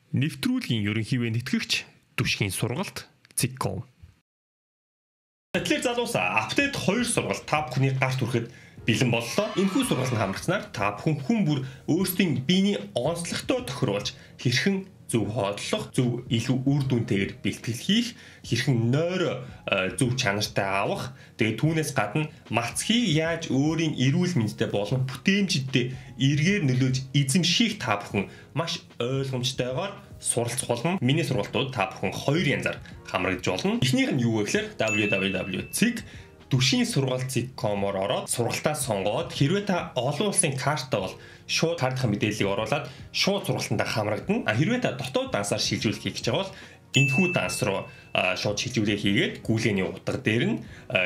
Нэвтрүүлгийн ерөнхийдөө нэтгэгч Түшгийн сургалт Цикком. Тэгэхээр залуусаа апдейт 2 сургалт та бүхний гарт хүрэхэд бэлэн боллоо. Энэхүү сургалтанд хамрагцсанаар та бүхэн хүн бүр өөрсдийн биений онцлогтой тохируулж хэрхэн зөв хооллох, зөв илүү үр дүнтэйгээр бэлтгэл хийх, хэрхэн нойр зөв чанартай авах, тэгээд түүнээс гадна мацхийг яаж өөрийн эрүүл мэндэд болон бүтээмжидтэй эргээр нөлөөж эзэмших та бүхэн маш ойлгомжтойгоор суралцах болно. Миний сургалтууд та бүхэн 2 янзаар хамрагдж болно. Эхнийх нь юу вэ гэхээр www.cig.Түшгийн сургалт Циккомоор ороод сургалтаа сонгоод хэрвээ та олон улсын картаа бол шууд картын мэдээллийг оруулаад шууд сургалтанд хамрагдана. Хэрвээ та дотоод дансаар шилжүүлэх гэж байгаа бол энэхүү данс руу шууд шилжүүлээ хийгээд гүйлгээний утга дээр нь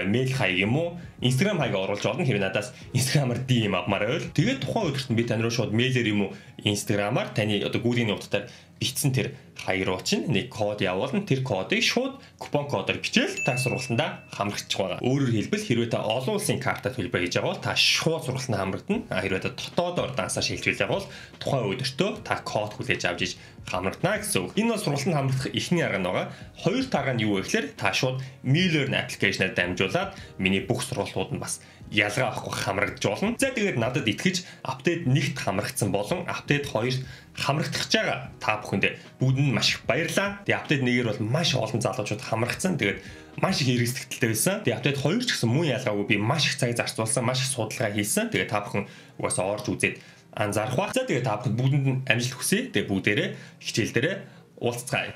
мэйл хаяг юм уу, Instagram хаяг оруулж болно. Хэрвээ надаас Instagram-аар DM авмаар байвал тэгээд тухайн өдөрт нь би тань руу шууд мэйлээр юм уу, Instagram-аар таны гүйлгээний утгаар бичсэн тэр хаяг руу чинь нэг код явуулна. Тэр кодыг шууд купон кодоор бичээл та сургалтандаа хамрагчих байгаа. Өөрөөр хэлбэл хэрвээ та олон улсын картаа төлбөр хийж байгаа бол та шууд сургалтанд хамрагдана. Хэрвээ та дотоодоор дансаар шилжүүлж байгаа бол тухайн өдөртөө та код хүлээж авч иж хамрагдана гэсэн үг. Энэ бол сургалтанд хамрагдах эхний арга нь байгаа. Хоёр дарга нь юу вэ гэхээр та шууд MeLearn аппликейшнээр дамжуулаад миний бүх сургалтууд нь бас ялгаа авахгүй хамрагдж болно. За тэгээд надад итгэж апдейт 1-т хамрагдсан болон апдейт 2-т хамрагдах байгаа та бүхэнд бүгдэнд маш их баярлалаа. Тэгээд апдейт 1-ээр бол маш олон залуучууд хамрагдсан. Тэгээд маш их хэрэгсэлтэй байсан. Тэгээд апдейт 2 ч гэсэн мөн ялгаагүй би маш их цаг зарцуулсан, маш их судалгаа хийсэн. Тэгээд та бүхэн угаасаа орж үзээд анзаарах бах. За тэгээд та бүхэнд бүгдэнд нь амжилт хүсье. Тэгээд бүгдээрээ хичээл дээрээ уулзцгаая.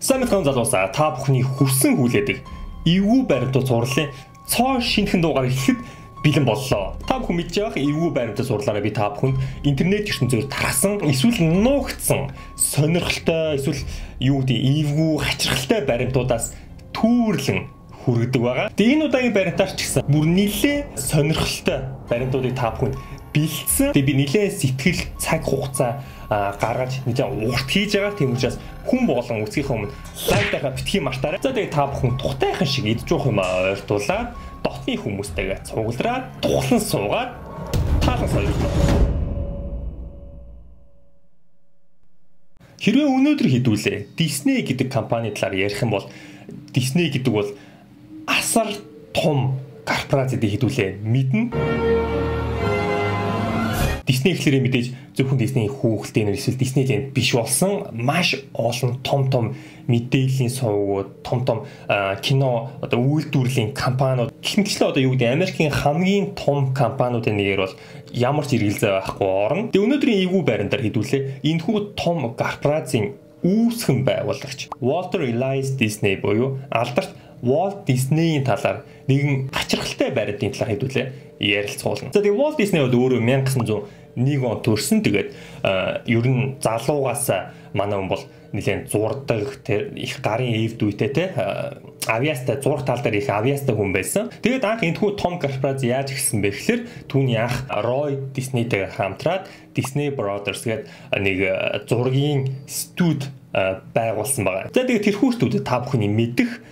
Самбайцхан залуусаа та бүхний хүссэн хүлээдэг эвгүй баримтууд сурлалын цоо шинэхэн дугаар ихэхэд бэлэн боллоо. Та бүхэн мэдж байгаа эвгүй баримтууд сурлаараа би та бүхэнд интернет ертөнцөөр тархсан эсвэл нуугдсан сонирхолтой эсвэл юу гэдэг эвгүй хачирхалтай баримтуудаас түүрлэн хүргэдэг байгаа. Тэгээ энэ удаагийн баримтаар ч гэсэн бүр нэлээд сонирхолтой баримтуудыг та бүхэнд бэлдсэн. Тэгээ би нэлээд сэтгэл цаг хугацаа гаргаж нэлээд урт хийж байгаа. Тийм учраас хүн болон үзхийнхээ өмнө лайк дахиад битгий мартаарай. За тэгээ та бүхэн тухтайхан шиг идж уух юм ойртуулаад дотны хүмүүстэйгээ цуглараад тухлан суугаад таалан соёлоо. Хэрвээ өнөөдөр хэдүүлээ Disney гэдэг компани талаар ярих юм бол Disney гэдэг бол асар том корпорац гэдэг хэдүүлээ мэднэ. Disney гэхлээр мэдээж зөвхөн Disney хүүхэлдэйн эсвэл Disneyland биш болсон маш олон том мэдээллийн сувгууд, том кино одоо үйлдвэрлэлийн компаниуд гэх мэтчлээ одоо юу гэдэг Америкийн хамгийн том компаниудын нэгээр бол ямар ч эргэлзээ байхгүй орно. Тэгээ өнөөдрийн эвгүй байрандаар хэдүүлээ энэхүү том корпорацийн үүсгэн байгуулагч Walter Elias Disney буюу алдарт Walt Disney-ийн талаар нэгэн хачирхалтай баримтын талаар хэдүүлээ ярилцуулна. За тэгээ Walt Disney бол өөрөө 1901 он төрсөн. Тэгээд ер нь залуугаас манай хүн бол нэлээд зурдаг, их гарын эвд үйтэй те авиастай зурх тал дээр их авиастай хүн байсан. Тэгээд анх энэхүү том корпорац яаж эхэлсэн бэ гэхээр түүний анх Roy Disney-тэй хамтраад Disney Brothers гэдэг нэг зургийн студ байгуулсан байгаа. За тэгээд тэрхүү студид та бүхний мэдих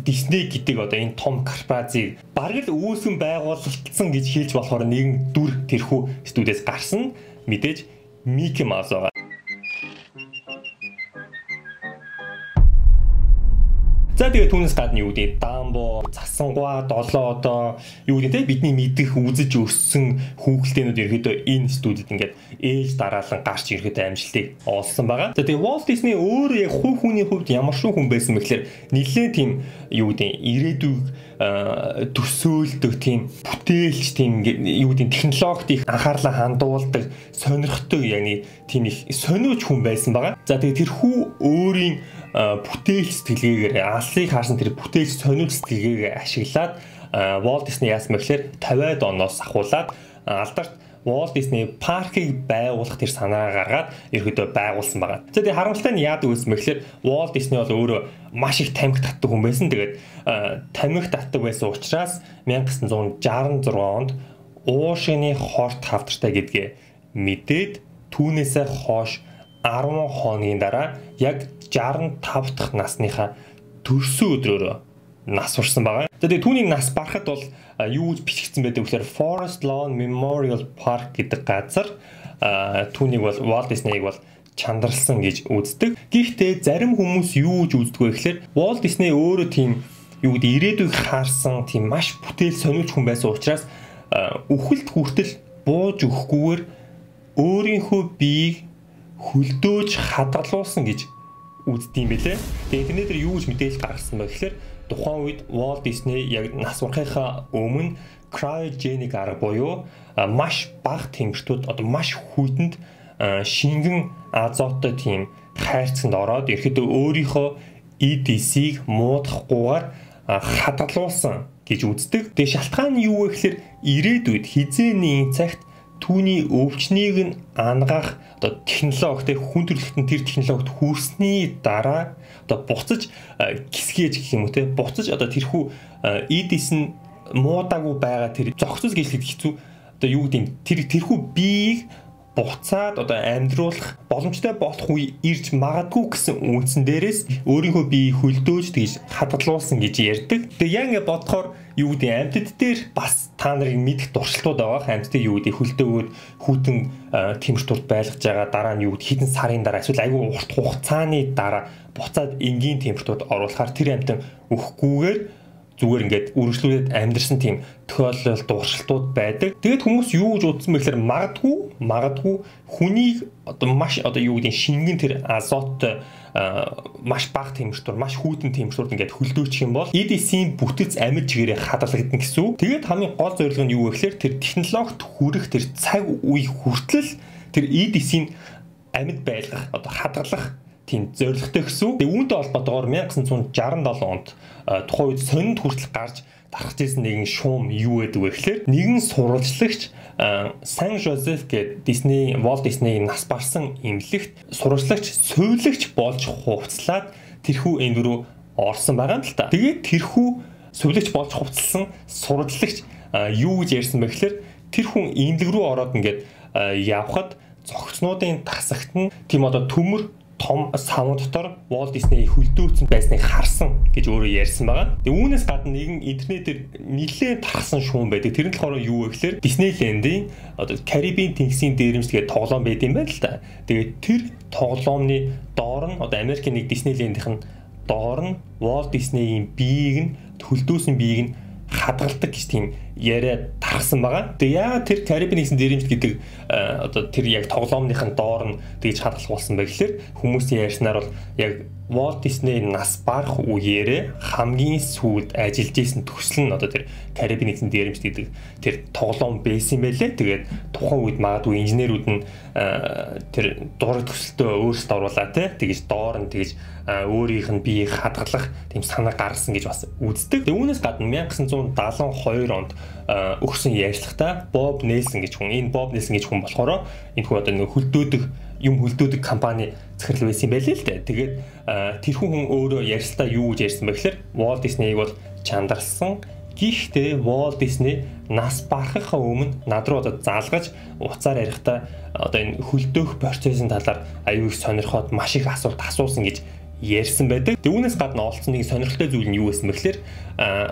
Disney гэдэг одоо энэ том корпорацийг бараг л үүсгэн байгуулагдсан гэж хэлж болохоор нэгэн дүр тэрхүү студиэс гарсан мэдээж Mickey Mouse байгаа. За тэгээ түүнээс гадна юу гэдэг Дамбо, Засангуа, Долоо одоо юу гэдэг те бидний мэдих үзэж өссөн хүүхэлдэйнүүд ерөөдөө энэ студид ингээд ээж дараалан гарч ерөөдөө амжилтыг олсон байгаа. За тэгээ Walt Disney өөрөө яг хувь хүний хувьд ямар шүү хүн байсан бэ гэхээр нэлээд тийм юу гэдэг ирээдүйг төсөөлдөг тийм бүтээлч тийм юу гэдэг технологид их анхаарлаа хандуулдаг сонирхтой яг тийм их сониуч хүн байсан байгаа. За тэгээ тэрхүү өөрийн бүтээлч сэтгэлгээгээр алсыг харсан тэр бүтээлч сониуч сэтгэлгээгээ ашиглаад Walt Disney яасан мэхлээр 50-аад оноос ахуулаад алдарт Walt Disney паркийг байгуулах тэр санаа гаргаад ерөөдөө байгуулсан байгаа. За тэгээ харамсалтай нь яадаг байсан мэхлээр Walt Disney бол өөрөө маш их тамхи татдаг хүн байсан. Тэгээд тамхи татдаг байсан учраас 1966 онд уушгины хорт хавтартай гэдгээ мэдээд түүнээсээ хойш 10 хоногийн дараа яг 65 дахь насныхаа төрсөн өдрөөр нас урсан байгаа. За тэгээ түүний нас барахад бол юу гэж бичигдсэн байдаг вэ гэхээр Forest Lawn Memorial Park гэдэг газар түүнийг бол Walt Disney-г бол чандралсан гэж үздэг. Гэхдээ зарим хүмүүс юу гэж үздэг вэ гэхээр Walt Disney өөрөө тийм юу гэдэг ирээдүйг хаарсан тийм маш бүтээл сониуч хүн байсан учраас үхэлд хүртэл бууж өгөхгүйгээр өөрийнхөө биеийг хөлдөөж хадгалуулсан гэж үздэг юм билээ. Тэгээ интернетээр юу гэж мэдээлэл гаргасан бэ гэхээр тухайн үед Walt Disney яг нас барахынхаа өмнө cryogenic арга буюу маш бага температурт одоо маш хүйтэнд шингэн азоттой тийм хайрцагт ороод ерөөдөө өөрийнхөө EDC-г муудахгүйгээр хадгалуулсан гэж үздэг. Тэгээ шалтгаан нь юу вэ гэхээр ирээдүйд хизээний цагт түүний өвчнийг нь ангаах одоо технологи хүн төрөлхтөн тэр технологид хүрсний дараа одоо буцаж гисгээж гэх юм уу те буцаж одоо тэрхүү EDC нь муудаагүй байгаа тэр зохицол гэж хэлэх хэцүү одоо юу гэдэг тэрхүү биеийг буцаад одоо амьдруулах боломжтой болох үе ирж магадгүй гэсэн үндсэн дээрээс өөрийнхөө биеийг хөлдөөж тэгж хадгалуулсан гэж ярьдаг. Тэгээ яг ингэ бодохоор юу гэдэг амьтад дээр бас та нарыг мэдэх дуршилтууд байгаа. Амьтдыг юу гэдэг хөлдөөгөөд хүйтэн температурт байлгаж байгаа дараа нь юу гэдэг хэдэн сарын дараа эсвэл айгүй урт хугацааны дараа буцаад энгийн температурт оруулахаар тэр амьтан өөхгүйгээр зүгээр ингээд үргэлжлүүлээд амьдрсан тийм тохиолдол дуршилтууд байдаг. Тэгээд хүмүүс юу гэж утсан бэ гэхээр магадгүй хүнийг одоо маш одоо юу гэдэг шингэн тэр азот маш бага температур, маш хүйтэн температурт ингээд хөлдөөчих юм бол EDC-ийн бүтэц амьд чигээрээ хадгалагдана гэсэн үг. Тэгээд хамгийн гол зорилго нь юу вэ гэхээр тэр технологид хүрэх тэр цаг үе хүртэл тэр EDC-ийн амьд байлгах одоо хадгалах тийм зорилготой гэсэн үг. Тэгээ үүнтэй холбоотойгоор 1967 онд тухайн үед сонинд хүртэл гарч тархаж ирсэн нэгэн шуум юу байдаг вэ гэхээр нэгэн сурвалжлагч Сан Жозеф гэдэг Walt Disney нас барсан эмнэлэгт сурвалжлагч, сувилагч болж хувцлаад тэрхүү энд рүү орсон байгаа юм л та. Тэгээд тэрхүү сувилагч болж хувцлсан сурвалжлагч юу гэж ярьсан бэ гэхээр тэр хүн эмнэлэг рүү ороод ингээд явхад зохицнуудын тасагт нь тийм одоо төмөр том савн дотор Walt Disney хөлдөөцсөн байсныг харсан гэж өөрөө ярьсан байгаа. Тэгээ үүнээс гадна нэгэн интернетээр нэлээд тархсан шуум байдаг. Тэр нь болохоор юу вэ гэхээр Disneyland-ийн одоо Карибын тэнгисийн дээрэмж тэгээд тоглоом байд юм байна л да. Тэгээд тэр тоглоомны доор нь одоо Америкийн нэг Disneyland-ийн доор нь Walt Disney-ийн биеийг нь хөлдөөсөн биеийг нь хадгалдаг гэж тийм яриа тархсан байгаа. Тэгээ яагаад тэр Карибын нэгэн дээрэмж гэдэг одоо тэр яг тоглоомныхын доор нь тэгж хадгалуулсан бэ гэхээр хүмүүсийн ярьснаар бол яг Walt Disney нас барах үеэрээ хамгийн сүүлд ажиллаж исэн төсөл нь одоо тэр Карибын нэгэн дээрэмж гэдэг тэр тоглоом байсан байлээ. Тэгээд тухайн үед магадгүй инженерүүд нь тэр дураг төсөлтөө өөрсдөө оруулаад тэгж доор нь тэгж өөрийнх нь биеийг хадгалах тийм санаа гаргасан гэж бас үздэг. Тэгээ үүнээс гадна 1972 онд өгсөн ярьцлагатай Bob Nelson гэж хүн. Энэ Bob Nelson гэж хүн болохоор энэ хүн одоо нэг хөлдөөдөг компани захирал байсан юм байлээ л дээ. Тэгээд тэрхүү хүн өөрөө ярьцлагатай юу гэж ярьсан бэ гэхээр Walt Disney-г бол чандарсан. Гэхдээ Walt Disney нас барахынхаа өмнө над руу одоо заалгаж уцаар ярихдаа одоо энэ хөлдөөх процессын талаар аюул их сонирхоод маш их асуулт асуусан гэж ярьсан байдаг. Түүнээс гадна олцсон нэг сонирхолтой зүйл нь юу байсан бэ гэхээр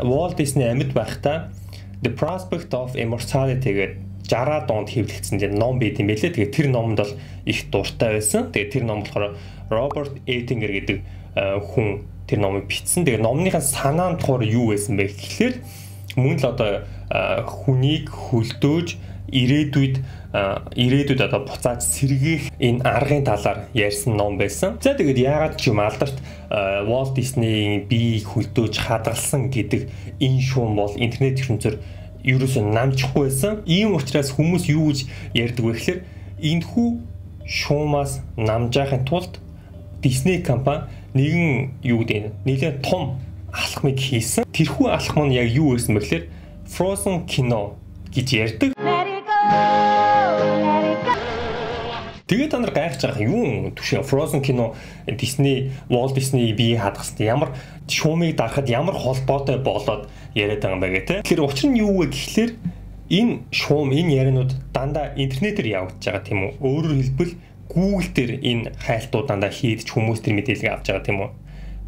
Walt Disney амьд байхдаа The Prospect of Immortality гэдэг 60-аад онд хэвлэгдсэн ном байт юм байлээ. Тэгээд тэр номонд бол их дуртай байсан. Тэгээд тэр ном болохоор Роберт Эйтингер гэдэг хүн тэр номыг бичсэн. Тэгээд номныхаа санаа нь болохоор юу байсан бэ гэхээр мөн л одоо хүнийг хөлдөөж ирээдүйд одоо буцааж сэргээх энэ аргын талаар ярьсан ном байсан. За тэгээд яагаад ч юм алдарт Walt Disney-ийн биеийг хөлдөөж хадгалсан гэдэг энэ шуум бол интернет ертөнцөөр ерөөсөө намжихгүй байсан. Ийм учраас хүмүүс юу гэж ярьдаг вэ гэхээр энэхүү шуумаас намжаахын тулд Disney компани нэгэн юу гэдэг нэлээд том алхмыг хийсэн. Тэрхүү алхам нь яг юу байсан бэ гэхээр Frozen кино гэж ярьдаг. Тэгээд та нар гайхаж байгаа юм түшээ Frozen кино Disney Walt Disney бие хадгалсан ямар шуумыг дарахад ямар холбоотой болоод яриад байгаа юм бэ гэх тээ. Тэгэхээр учир нь юу вэ гэхлээр энэ шуум, энэ ярианууд дандаа интернетээр явагдаж байгаа тийм үү? Өөрөөр хэлбэл Google дээр энэ хайлтууд дандаа хийдэж хүмүүс тэр мэдээлэл авч байгаа тийм үү?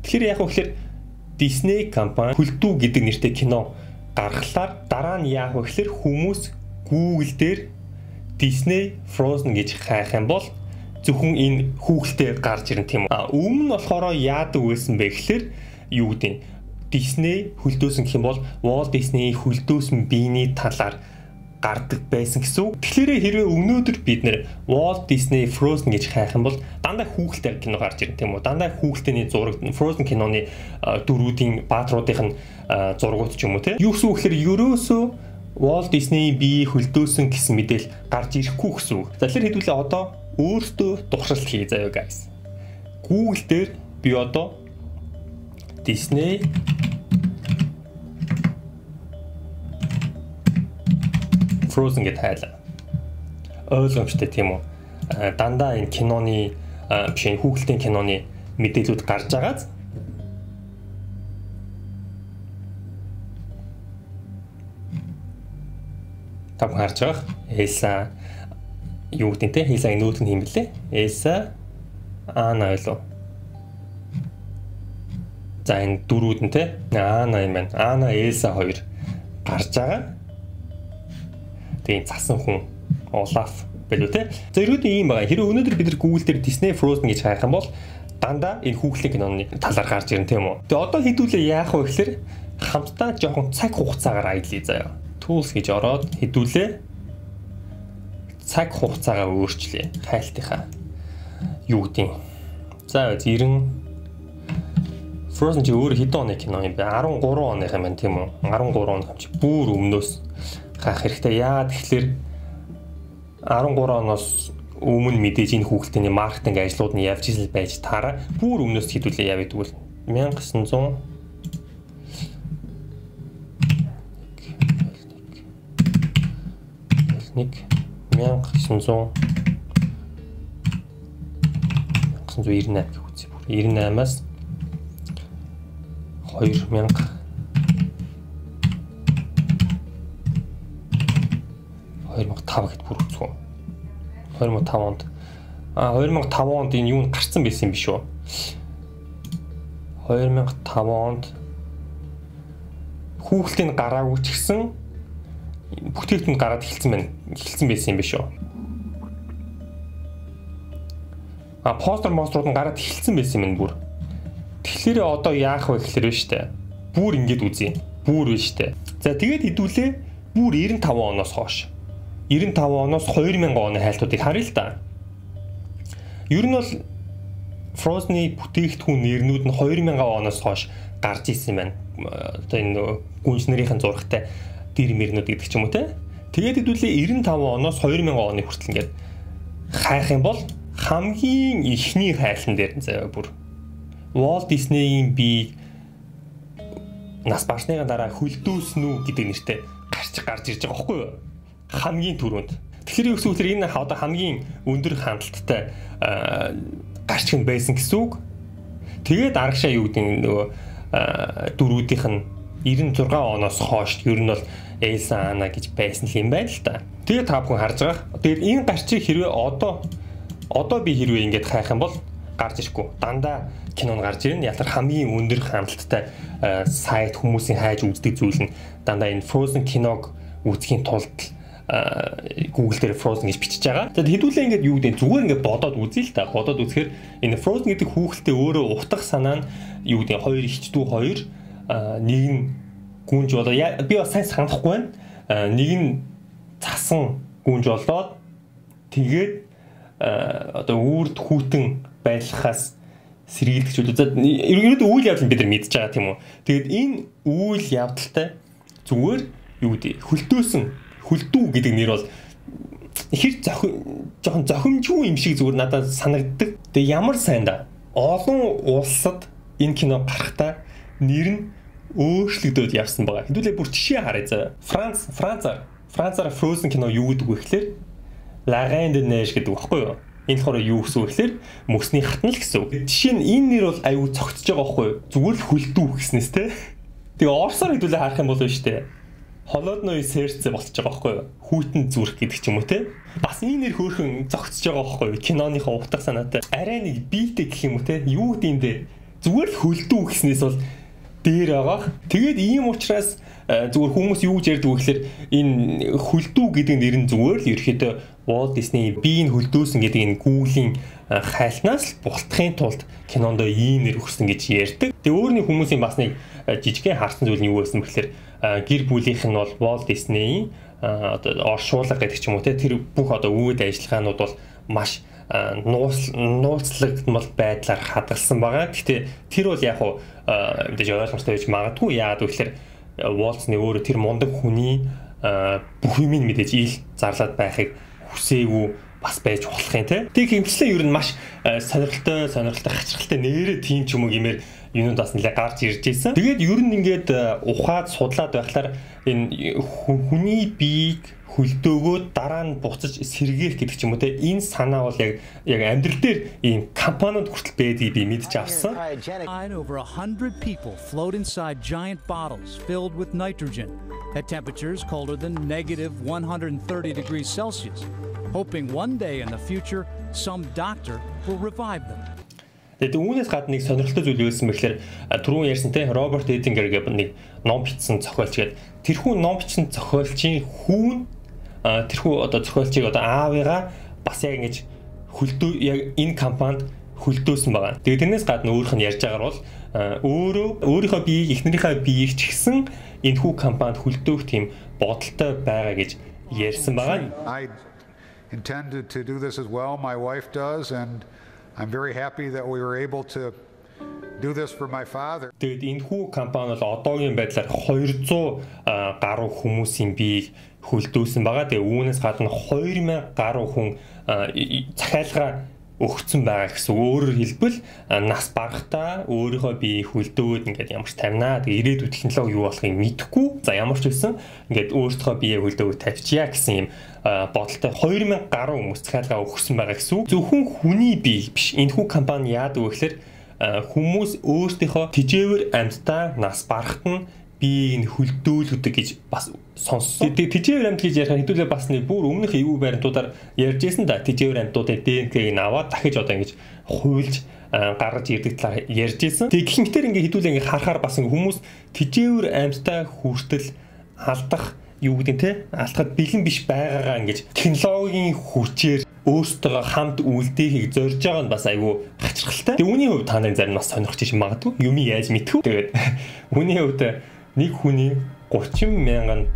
Тэгэхээр яг үгээр Disney компани Хөлтүү гэдэг нэртэй кино гаргахлаар дараа нь яах вэ гэхээр хүмүүс Google дээр Disney Frozen гэж хайх юм бол зөвхөн энэ хүүхэлтэй гарч ирнэ тийм үү? Өмнө нь болохоор яадаг байсан бэ гэхээр юу гэдэг Disney хөлдөөсөн гэх юм бол Walt Disney хөлдөөсөн биений талаар гардаг байсан гэсэн үг. Тэгэхээр хэрвээ өнөөдөр бид нэр Walt Disney Frozen гэж хайх юм бол дандаа хүүхэлтэй кино гарч ирнэ тийм үү? Дандаа хүүхэлтэйний зураг Frozen киноны дөрүүдийн баатруудын зургууд ч юм уу тийм. Юу гэсэн үг гэхээр ерөөсөө Walt Disney бие хөлдөөсөн гэсэн мэдээл гарч ирэхгүй гэсэн үг. За тэгэхээр хэдүүлээ одоо өөртөө туршилт хий заяа guys. Google дээр би одоо Disney Frozen гэдэг хайлаа. Ойлгомжтой тийм үү? Дандаа энэ киноны биш энэ хүүхэлдэйн киноны мэдээлүүд гарч байгааз тав харж байгаа. Элса юу гэдэг те? Элсагийн нүүт нь хэмлээ. Элса Анна ойлоо. За энэ дөрүүд нь те? Анна юм байна. Анна, Элса хоёр гарч байгаа. Тэгээ цасан хүн Олаф байлуу те. За ерөөдөө ийм байгаа. Хэрэв өнөөдөр бид нар Google дээр Disney Frozen гэж хайх юм бол дандаа энэ хүүхлийн киноны талаар гарч ирнэ тийм үү. Тэгээ одоо хэдүүлээ яах вэ гэхээр хамтдаа жоохон цаг хугацаагаар аялье заяа. Tools гэж ороод хэдүүлээ цаг хугацаагаа өөрчлөе. Хайлтынхаа юу гэдэг. За 90 Frozen чи өөр хэдэн оны кино юм бэ? 13 оных юм байна тийм үү? 13 оных чи бүр өмнөөс хаах хэрэгтэй. Яа тэгэхээр 13 оноос өмнө мэдээж энэ хүүхэлдэйний маркетинг ажлууд нь явж ирсэн байж таараа бүр өмнөөс хэдүүлээ яв гэдэг бол 1900 1998 гэх үгүй бүр 98-аас 2000 2005 гэд бүр үзгүй. 2005 онд 2005 онд энэ юу гарцсан байсан юм биш үү? 2005 онд хүүхэлтийн гараагүй ч гэсэн бүтээгдэхүүн гараад эхэлсэн байсан юм биш үү? Постэр монструуд нь гараад эхэлсэн байсан юм бүр. Тэгэхээр одоо яах вэ гэхээр биш үү? Бүр ингэж үзье. Бүр биш үү? За тэгээд хэдүүлээ бүр 95 оноос хойш 95 оноос 2000 оны хайлтуудыг харъя л да. Ер нь бол Frozen-ы бүтээгдэхүүн нэрнүүд нь 2000 оноос хойш гарч ирсэн байна. Одоо энэ гүнж нарийн зурагтай дэр мөрнүүд гэдэг ч юм уу те. Тэгээд хэдүүлээ 95 оноос 2000 оны хүртэл ингээд хайх юм бол хамгийн ихний хайлтан дээр заяа бүр Walt Disney-ийн бие нас барсны дараа хөлдөөснүү гэдэг нэртэй гарч ирж байгаа байхгүй юу? Хамгийн түрүүнд. Тэгэхээр юу гэсэн үг энэ одоо хамгийн өндөр хандлттай гарч ирсэн байсан гэсэн үг. Тэгээд аргашаа юу гэдэг нөгөө дөрүүдийнх нь 96 оноос хойш ер нь бол Элса Анна гэж байсан юм байна л да. Тэгээд та бүхэн харж байгаа. Тэгээд энэ гарчиг хэрвээ одоо би хэрвээ ингэж хайх юм бол гарч ирэхгүй. Дандаа кинонд гарч ирнэ. Ялар хамгийн өндөр хандлттай сайт хүмүүсийн хайж үздэг зүйл нь дандаа энэ Frozen киног үзэхийн тулд Google дээр Frozen гэж бичиж байгаа. Тэгээд хэдүүлээ ингээд юу гэдэг зүгээр ингээд бодоод үзье л та. Бодоод үзэхээр энэ Frozen гэдэг хүүхэлтэй өөрөө утга санаа нь юу гэдэг хоёр ихчдүү хоёр нэг нь гүнж болоо би бас сайн санахгүй байна. Нэг нь цасан гүнж болоод тэгээд одоо үрд хүүтэн байлахаас сэргийлэх зүйл. За ерөнхийдөө үйл явдлыг бид нар мэдж байгаа тийм үү. Тэгээд энэ үйл явдалтай зүгээр юу гэдэг хөлдөө гэдэг нэр бол ихэр жоохон зохимжгүй юм шиг зүгээр надад санагддаг. Тэгээ ямар сайн да. Олон улсад энэ кино гарахтаа нэр нь өөрчлөгдөд явсан байгаа. Хэдүүлээ бүр жишээ харъя заа. Францаар Frozen кино юу гэдэг вэ гэхээр La Reine des Neiges гэдэг багхгүй юу? Энэ болохоор юу гэсэн үг гэхээр мөсний хатан л гэсэн үг. Жишээ нь энэ нэр бол аюу цогцож байгаа байхгүй юу? Зүгээр л хөлдөө гэснээс те. Тэгээ орсоор хэдүүлээ харах юм бол биш те. холодной сердце болчихж байгаа байхгүй юу? Хүйтэн зүрх гэдэг ч юм уу те. Бас энэ нэр хөөрхөн зогцож байгаа байхгүй юу? Киноныхоо утга санаатай. Арай нэг биетэй гэх юм уу те. Юу гэдэндээ зүгээр л хөлдөө гэснээс бол дээр байгаах. Тэгээд ийм учраас зүгээр хүмүүс юу гэж ярьдаг вэ гэхээр энэ хөлдөө гэдэг нэр нь зүгээр л ерөөхдөө Walt Disney биеийн хөлдөөсөн гэдэг энэ гүүлийн хайлтнаас бултахын тулд кинонд ийм нэр өгсөн гэж ярьдаг. Тэгээ өөрний хүмүүсийн бас нэг жижигхэн харсан зүйл нь юу байсан бэхээр гэр бүлийнх нь бол Walt Disney одоо оршуулга гэдэг ч юм уу те тэр бүх одоо үүд ажиллагаанууд бол маш нууцлагдмал байдлаар хадгалсан байгаа. Гэхдээ тэр бол яг хуу мэдээж ойлгомжтой байж магадгүй. Яагаад вэ гэхээр Walt-ны өөрөө тэр мундаг хүний бүх юм мэдээж ил зарлаад байхыг хүсээгүй бас байж болох юм те. Тэг хэмжлээ ер нь маш сонирхолтой хачирхалтай нэрээ тийм ч юм уу гэмээр юунаас нэлээ гарч ирж байсан. Тэгээд ер нь ингээд ухаад судлаад байхлаар энэ хүний биеийг хөлдөөгөө дараа нь буцаж сэргээх гэдэг ч юм уу те энэ санаа бол яг амьдрал дээр ийм компаниуд хүртэл байдгийг би мэдж авсан. Over 100 people float inside giant bottles filled with nitrogen at temperatures colder than -130 degrees Celsius, hoping one day in the future some doctor will revive them. Тэгээд үүнээс гадна нэг сонирхолтой зүйл юусэн бэхээр түрүүн ярьсан те Роберт Эдингер гэдэг нэг ном бичсэн зохиолч гээд тэрхүү ном бичсэн зохиолчийн хүүн тэрхүү одоо зохиолчийг одоо аавыгаа бас яг ингэж хөлдөө яг энэ компанид хөлдөөсөн байгаа. Тэгээд тэрнээс гадна өөрийнх нь ярьж байгаагаар бол өөрийнхөө биеийг эхнэрийнхээ биеийг ч гэсэн энэ хүү компанид хөлдөөх тийм бодолтой байгаа гэж ярьсан байгаа. I intended to do this as well. My wife does, and I'm very happy that we were able to do this for my father. Тэгээд энэ хүү компани бол одоогийн байдлаар 200 гаруй хүмүүсийн биеийг хөлдөөсөн байгаа. Тэгээ үүнээс гадна 2000 гаруй хүн захиалга өгсөн байгаа гэсэн. Өөрөөр хэлбэл нас барахтаа өөрийнхөө биеийг хөлдөөд ингээд ямар ч тавина. Тэгээ ирээдүйн технологи юу болохыг мэдэхгүй. За ямар ч үсэн ингээд өөртөө биеийг хөлдөөд тавьчихъя гэсэн юм бодолтой 2000 гаруй хүмүүс захиалга өгсөн байгаа гэсэн. Зөвхөн хүний бие биш. Энэхүү компани яадаг вэ гэхээр хүмүүс өөртөөхөө тижээвэр амьтдаа нас барахт нь биеийг хөлдөөлөдөг гэж бас сонссон. Тижээвэр амьд гэж ярих хэдүүлээ бас нэг бүр өмнөх эвгүй баримтуудаар ярьж байсан да. Тижээвэр амьтуудын ДНК-г аваад дахиж одоо ингэж хуйлж гаргаж ирдэг талаар ярьж байсан. Тэг гихэнхтэр ингэ хэдүүлээ ингэ харахаар бас хүмүүс тижээвэр амьтдаа хүртэл алдах юу гэдэг те алдахад бэлэн биш байгаагаа ингэж технологийн хүчээр өөртөө хамт үлдээхийг зорж байгаа нь бас айгүй хачирхалтай. Тэгээ үүний хувьд та нарын зарим нас сонирхож иж магадгүй юм яаж мэдхүү. Тэгээд үүний хувьд нэг хүний $30,000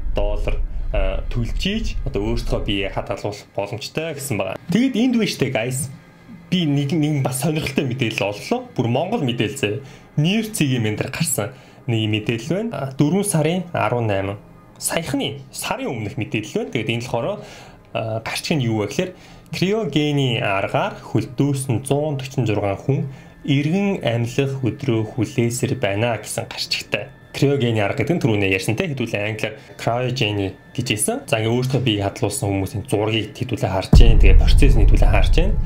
төлж ийж одоо өөртөө бие хадгалуулах боломжтой гэсэн байна. Тэгэд энд биш те guys. Би нэг бас сонирхолтой мэдээлэл оллоо. Бүр Монгол мэдээлэл нэрцгийн мэн дээр гарсан нэг мэдээлэл байна. 4 сарын 18 саяхны сарын өмнөх мэдээлэл байна. Тэгээд энэ болохоор гарч нь юу вэ гэхээр криогений аргаар хөлдөөсөн 146 хүн эргэн амьлах өдрөө хүлээсээр байна гэсэн гарчигтай. Криогений арга гэдэг нь түрүүнээ ярьсантай хэдүүлээ англиар cryogeny гэж хэлсэн. За ингээ өөртөө биеийг хадлуулсан хүмүүсийн зургийг хэдүүлээ харж जैन. Тэгээ процесс нь хэдүүлээ харж जैन.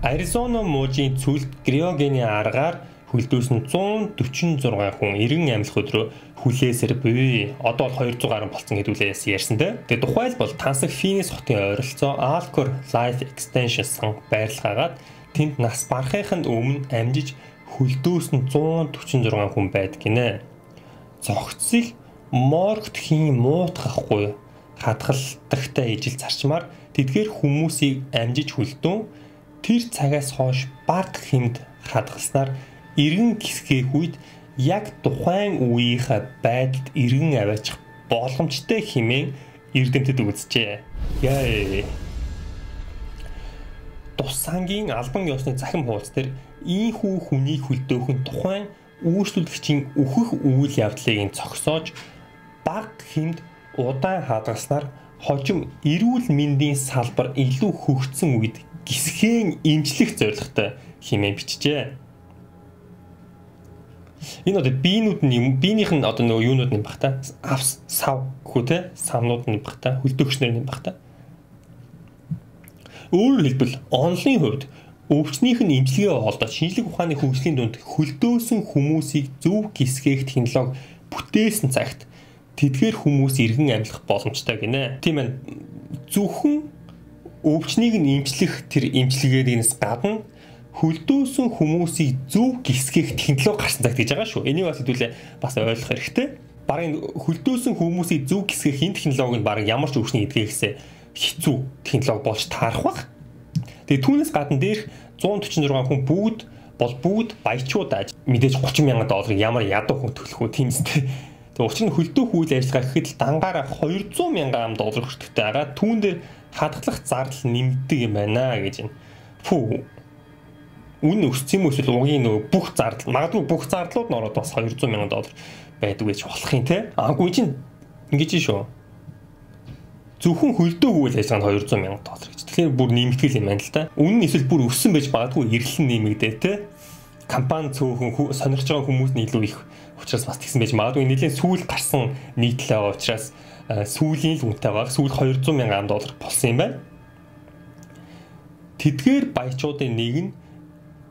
Аризона мужийн цүлд криогений аргаар хөлдөөсөн 146 хүн эргэн амьлах өдрөө хүлээсээр буй. Одоо бол 200 гаруй болсон хэдүүлээс ярьсантай. Тэгээ тухайлбал тансаг Финиас хотын ойролцоо Alcor Life Extension-сан байрлахаагаад тэнд нас барахын өмнө амжиж хөлдөөсөн 146 хүн байдаг гинэ. Зогцсыг моргт хийн муутгахгүй хадгалдагтай ижил зарчмаар тэдгээр хүмүүсийг амжиж хөлдөөн тэр цагаас хойш баг хэмд хадгалснаар эргэн гисгэх үед яг тухайн үеийнхээ байдалд эргэн аваачих боломжтой хэмээн эрдэмтэд үзжээ. Яа. Тус сангийн албан ёсны захим хуулц дээр ийхүү хүний хөлдөөхөн тухайн үйлчлүүлэгчийн өөхөх үйл явдлыг зогсоож баг хэмд удаан хадгалснаар хожим эрүүл мэндийн салбар илүү хөгжсөн үед гисгэн эмчлэх зорилготой хэмээн бичжээ. Энэ одоо биенийх нь одоо нөгөө юунууд нэм бах та авс сав гэх үү те самнууд нэм бах та хөлдөөгчнөр нэм бах та. Өөрөөр хэлбэл онлын хувьд өвчнийх нь эмчилгээ олдоод шинжлэх ухааны хөгжлийн дунд хөлдөөсөн хүмүүсийг зөв гисгэх технологи бүтээсэн цагт тэдгээр хүмүүс иргэн амьлах боломжтой гинэ. Тийм ээ. Зөвхөн өвчнийг нь эмчлэх тэр эмчилгээнээс гадна хөлдөөсөн хүмүүсийг зөв гисгэх технологи гарсан цаг гэж байгаа шүү. Энийг бас хэдүүлээ бас ойлгох хэрэгтэй. Бараг хөлдөөсөн хүмүүсийг зөв гисгэх энэ технологи нь бараг ямар ч өвчний эдгэхээс хэцүү технологи болж таарах баг. Тэгээ түүнээс гадна дээрх 146 хүн бүгд баячууд аж мэдээж $30,000 ямар ядуу хүн төлөх үү тийм үстэй. Тэгээ учир нь хөлдөө хүйл ажиллагаа гэхэд л дангаараа $200,000 хүртэлтэй байгаа. Түүн дээр хадгалах зардал нэмдэг юм байна гэж байна. Фүү. Үн өссөн юм эсвэл угийн нөгөө бүх зардал магадгүй бүх зардлууд нь ороод бас $200,000 байдаг гэж болох юм те. Аагүй чинь ингэж шүү. Зөвхөн хөлдөө хүйл ажиллагаанд $200,000 гэж. Тэгэхээр бүр нэмэгдэл юм байна л да. Үн нь эсвэл бүр өссөн байж магадгүй эргэлэн нэмэгдээ те. Компани цөөхөн сонирхож байгаа хүмүүс нь илүү их учраас бас тэгсэн байж магадгүй. Нэлийн сүүл гарсан нийтлээ байгаа учраас сүүлийн л үнэтэй байгаа. Сүүл $200,000 болсон юм байна. Тэдгээр баячуудын нэг нь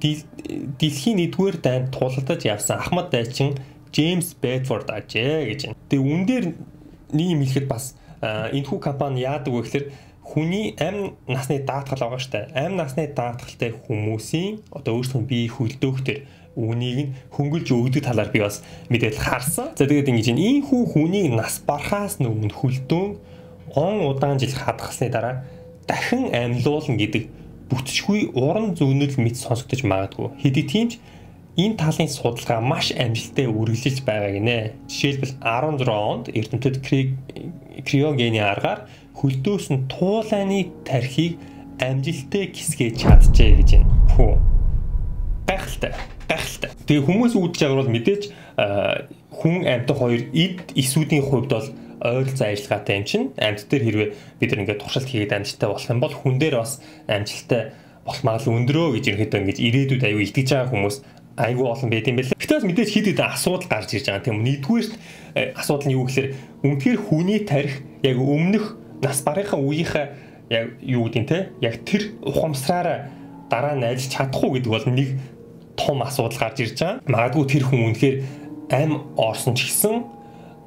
дэлхийн 1-р дайнд тулалдаж явсан Ахмад дайчин Джеймс Бэдфорд ажээ гэж байна. Тэгээ үн дээр нийгэм хэлэхэд бас энэхүү компани яадаг вэ гэхээр хүний амь насны даатгал байгаа штэ. Амь насны даатгалтай хүмүүсийн одоо өөрсдөө бие хөлдөөх төр үнийг нь хөнгөлж өгдөг талаар би бас мэдээлэл харсан. За тэгээд ингэж энэ хүү хүнийг нас барахаас өмнө хөлдөөн удаан жил хадгалсны дараа дахин амьлуулна гэдэг бүтцгүй уран зөгнөл мэт сонсогдож магадгүй. Хэдий тийм ч энэ талын судалгаа маш амжилттай үргэлжилж байгаа гинэ. Жишээлбэл 16 онд эрдэмтэд криогений аргаар хөлдөөс нь туулайны тархийг амжилттай гисгэж чаджээ гэж байна. Фүү. Гайхалтай. Тэгээ хүмүүс үүдж байгаа бол мэдээж хүн амьтад хоёр эд эсүүдийн хувьд бол ойролцоо ажиллагаатай юм чинь. Амьд дээр хэрвээ бид нар ингээд туршилт хийгээд амжилттай болох юм бол хүн дээр бас амжилттай болох магадлал өндөрөө гэж ерөөдөө ингэж ирээдүйд аюу итгэж байгаа хүмүүс айгүй олон байт юм байна. Гэтэ мэдээж хэд хэдэн асуудал гарч ирж байгаа. Тийм нэгдүгээрт асуудал нь юу гэхээр үнэхээр хүний тарих яг өмнөх нас барынхаа үеийнхээ яг юу гэдэг нь те яг тэр ухамсараараа дараа нь ажиллаж чадахгүй гэдэг бол нэг том асуудал гарч ирж байгаа. Магадгүй тэр хүн үнэхээр ам орсон ч гэсэн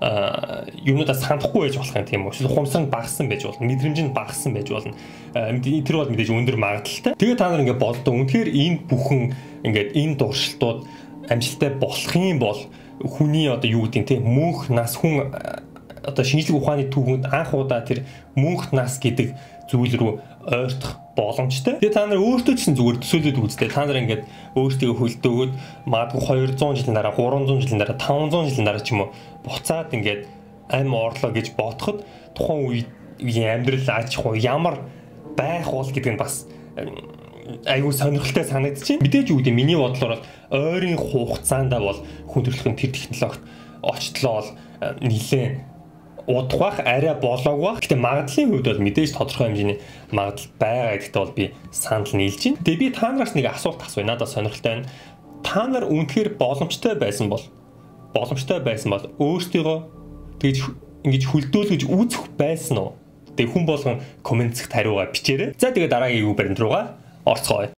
юмудаас хандахгүй байж болох юм тийм үү. Ухамсар нь багассан байж болно. Мэдрэмж нь багассан байж болно. Тэр бол мэдээж өндөр магадлалтай. Тэгээ та нар ингээд болдоо. Үнэхээр энэ бүхэн ингээд энэ дуршилтууд амжилттай болох юм бол хүний одоо юу гэдэг нь тийм мөнх нас хүн одоо шинжлэх ухааны түүхэнд анх удаа тэр мөнх нас гэдэг зүйл рүү ойртох боломжтой. Тэгээ та нар өөртөө ч зүгээр төсөөлөд үзтээ. Та нар ингээд өөртөө хөлдөөгөөд магадгүй 200 жилийн дараа, 300 жилийн дараа, 500 жилийн дараа ч юм уу буцаад ингээд амь орлоо гэж бодоход тухайн үеийн амьдрал аж ахуй ямар байх бол гэдэг нь бас айгүй сонирхолтой санагдчихэв. Мэдээж юу гэдэг миний бодлоор бол ойрын хугацаанд бол хүн төрөлхтөн тэр технологид очтлоо бол нэлээд удах арай болоогүй бах. Гэтэ магадлалын хувьд бол мэдээж тодорхой хэмжээний магадлал байгаа гэдэгт бол би санал нийлж байна. Тэгээ би та нараас нэг асуулт асууя. Надад сонирхолтой байна. Та нар үнэхээр боломжтой байсан бол өөртөө тэгж ингэж хөлдөөлгөж үүсэх байсан уу? Тэгээ хүн болгон комментсэгт хариугаа бичээрэй. За тэгээ дараагийн юу баримт руугаа орцгоё.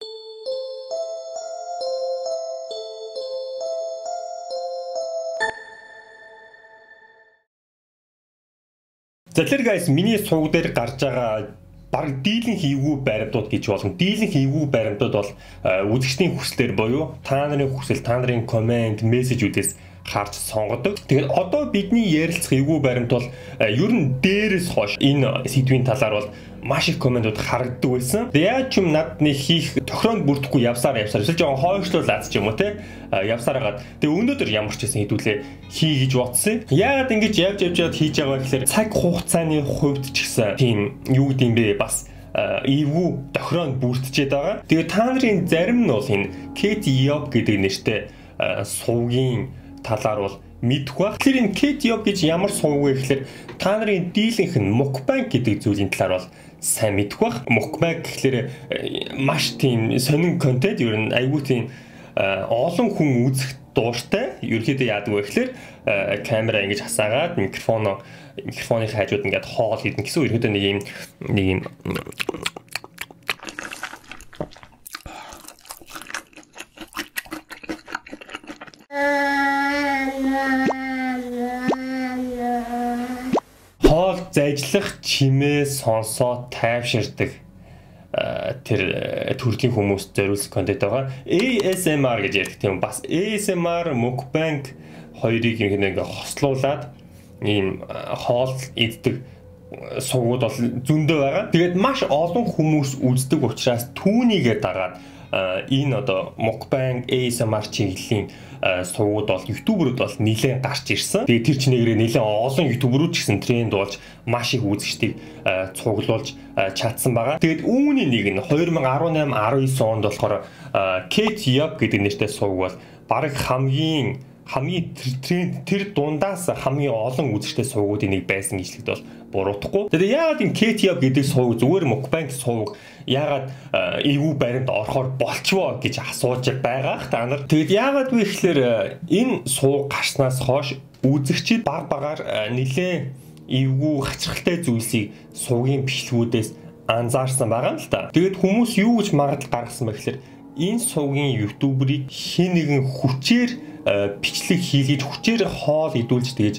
За тэгэхээр guys миний сувг дээр гарч байгаа баг дийлэн хийвгүй баримтууд гэж болно. Дийлэн хийвгүй баримтууд бол үзэгчдийн хүслээр буюу та нарын хүсэл, та нарын комент, мессежүүдээс харж сонгодог. Тэгээд одоо бидний ярилцах эвгүй баримт бол ер нь дээрээс хойш энэ сэдвийн талаар бол маш их комментууд харагддаг байсан. Тэгээд яаж юм над нэг хийх тохиронд бүрдэхгүй явсаар эсвэл жоохон хойшлуулаад ч юм уу те явсаар хагаад. Тэгээд өнөөдөр ямар ч хэсэн хэдүүлээ хий гэж бодсон. Яагаад ингэж явж хийж байгаа гэхээр цаг хугацааны хувьд ч гэсэн тийм юу гэдэм бэ бас эвгүй тохиронд бүрдчихэд байгаа. Тэгээд та нарын зарим нь бол энэ Kate Yob гэдэг нэртэй сувгийн талаар бол мэдэх бах. Тэгэхээр энэ Kate Yob гэж ямар сувг вэ гэхээр та нарын дийлэнх нь mukbang гэдэг зүйлийн талаар бол сайн мэдэх бах. Mukbang гэхээр маш тийм сонин контент ер нь айгүй тийм олон хүн үзэх дууртай. Ерөнхийдөө яадаг вэ гэхээр камера ингэж хасаагаад микрофоны хажууд ингээд хоол хийдэн гэсэн ерөнхийдөө нэг юм зайжлах чимээ сонсоод тайвширдаг тэр төрлийн хүмүүс зориулсан контент байгаа. ASMR гэж ярьдаг тийм бас ASMR mukbang хоёрыг ингээ хослуулад ийм хоол иддэг сувгууд бол зөндөө байгаа. Тэгээд маш олон хүмүүс үздэг учраас түүнийгээ дагаад энэ одоо mukbang ASMR чиглэлийн сувгууд бол ютуберүүд бол нэлээд гарч ирсэн. Тэгээд тэр чинээрээ нэлээд олон ютуберүүд ч гэсэн тренд болж маш их үзэгчдийг цуглуулж чадсан байгаа. Тэгээд үүний нэг нь 2018-19 онд болохоор Kate Yop гэдэг нэртэй сувг бол баг хамгийн тренд тэр дундаас хамгийн олон үзэгчтэй сувгуудын нэг байсан гэжлэхэд бол буруудахгүй. Тэгээд яагаад энэ Kate Yop гэдэг сувг зүгээр mukbang сувг яагаад эвгүй баримт орохоор болчвоо гэж асууж байгаа та нар. Тэгэд яагаад вэ гэхээр энэ сувг гарснаас хойш үзэгчид багаар нэлээд эвгүй хачирхалтай зүйлсийг сувгийн бичлэгүүдээс анзаарсан байгаа юм л да. Тэгэд хүмүүс юу гэж магадл гаргасан бэ гэхээр энэ сувгийн ютуберыг хэн нэгэн хүчээр бичлэг хийлгэж хүчээр хоол идүүлж тэгэж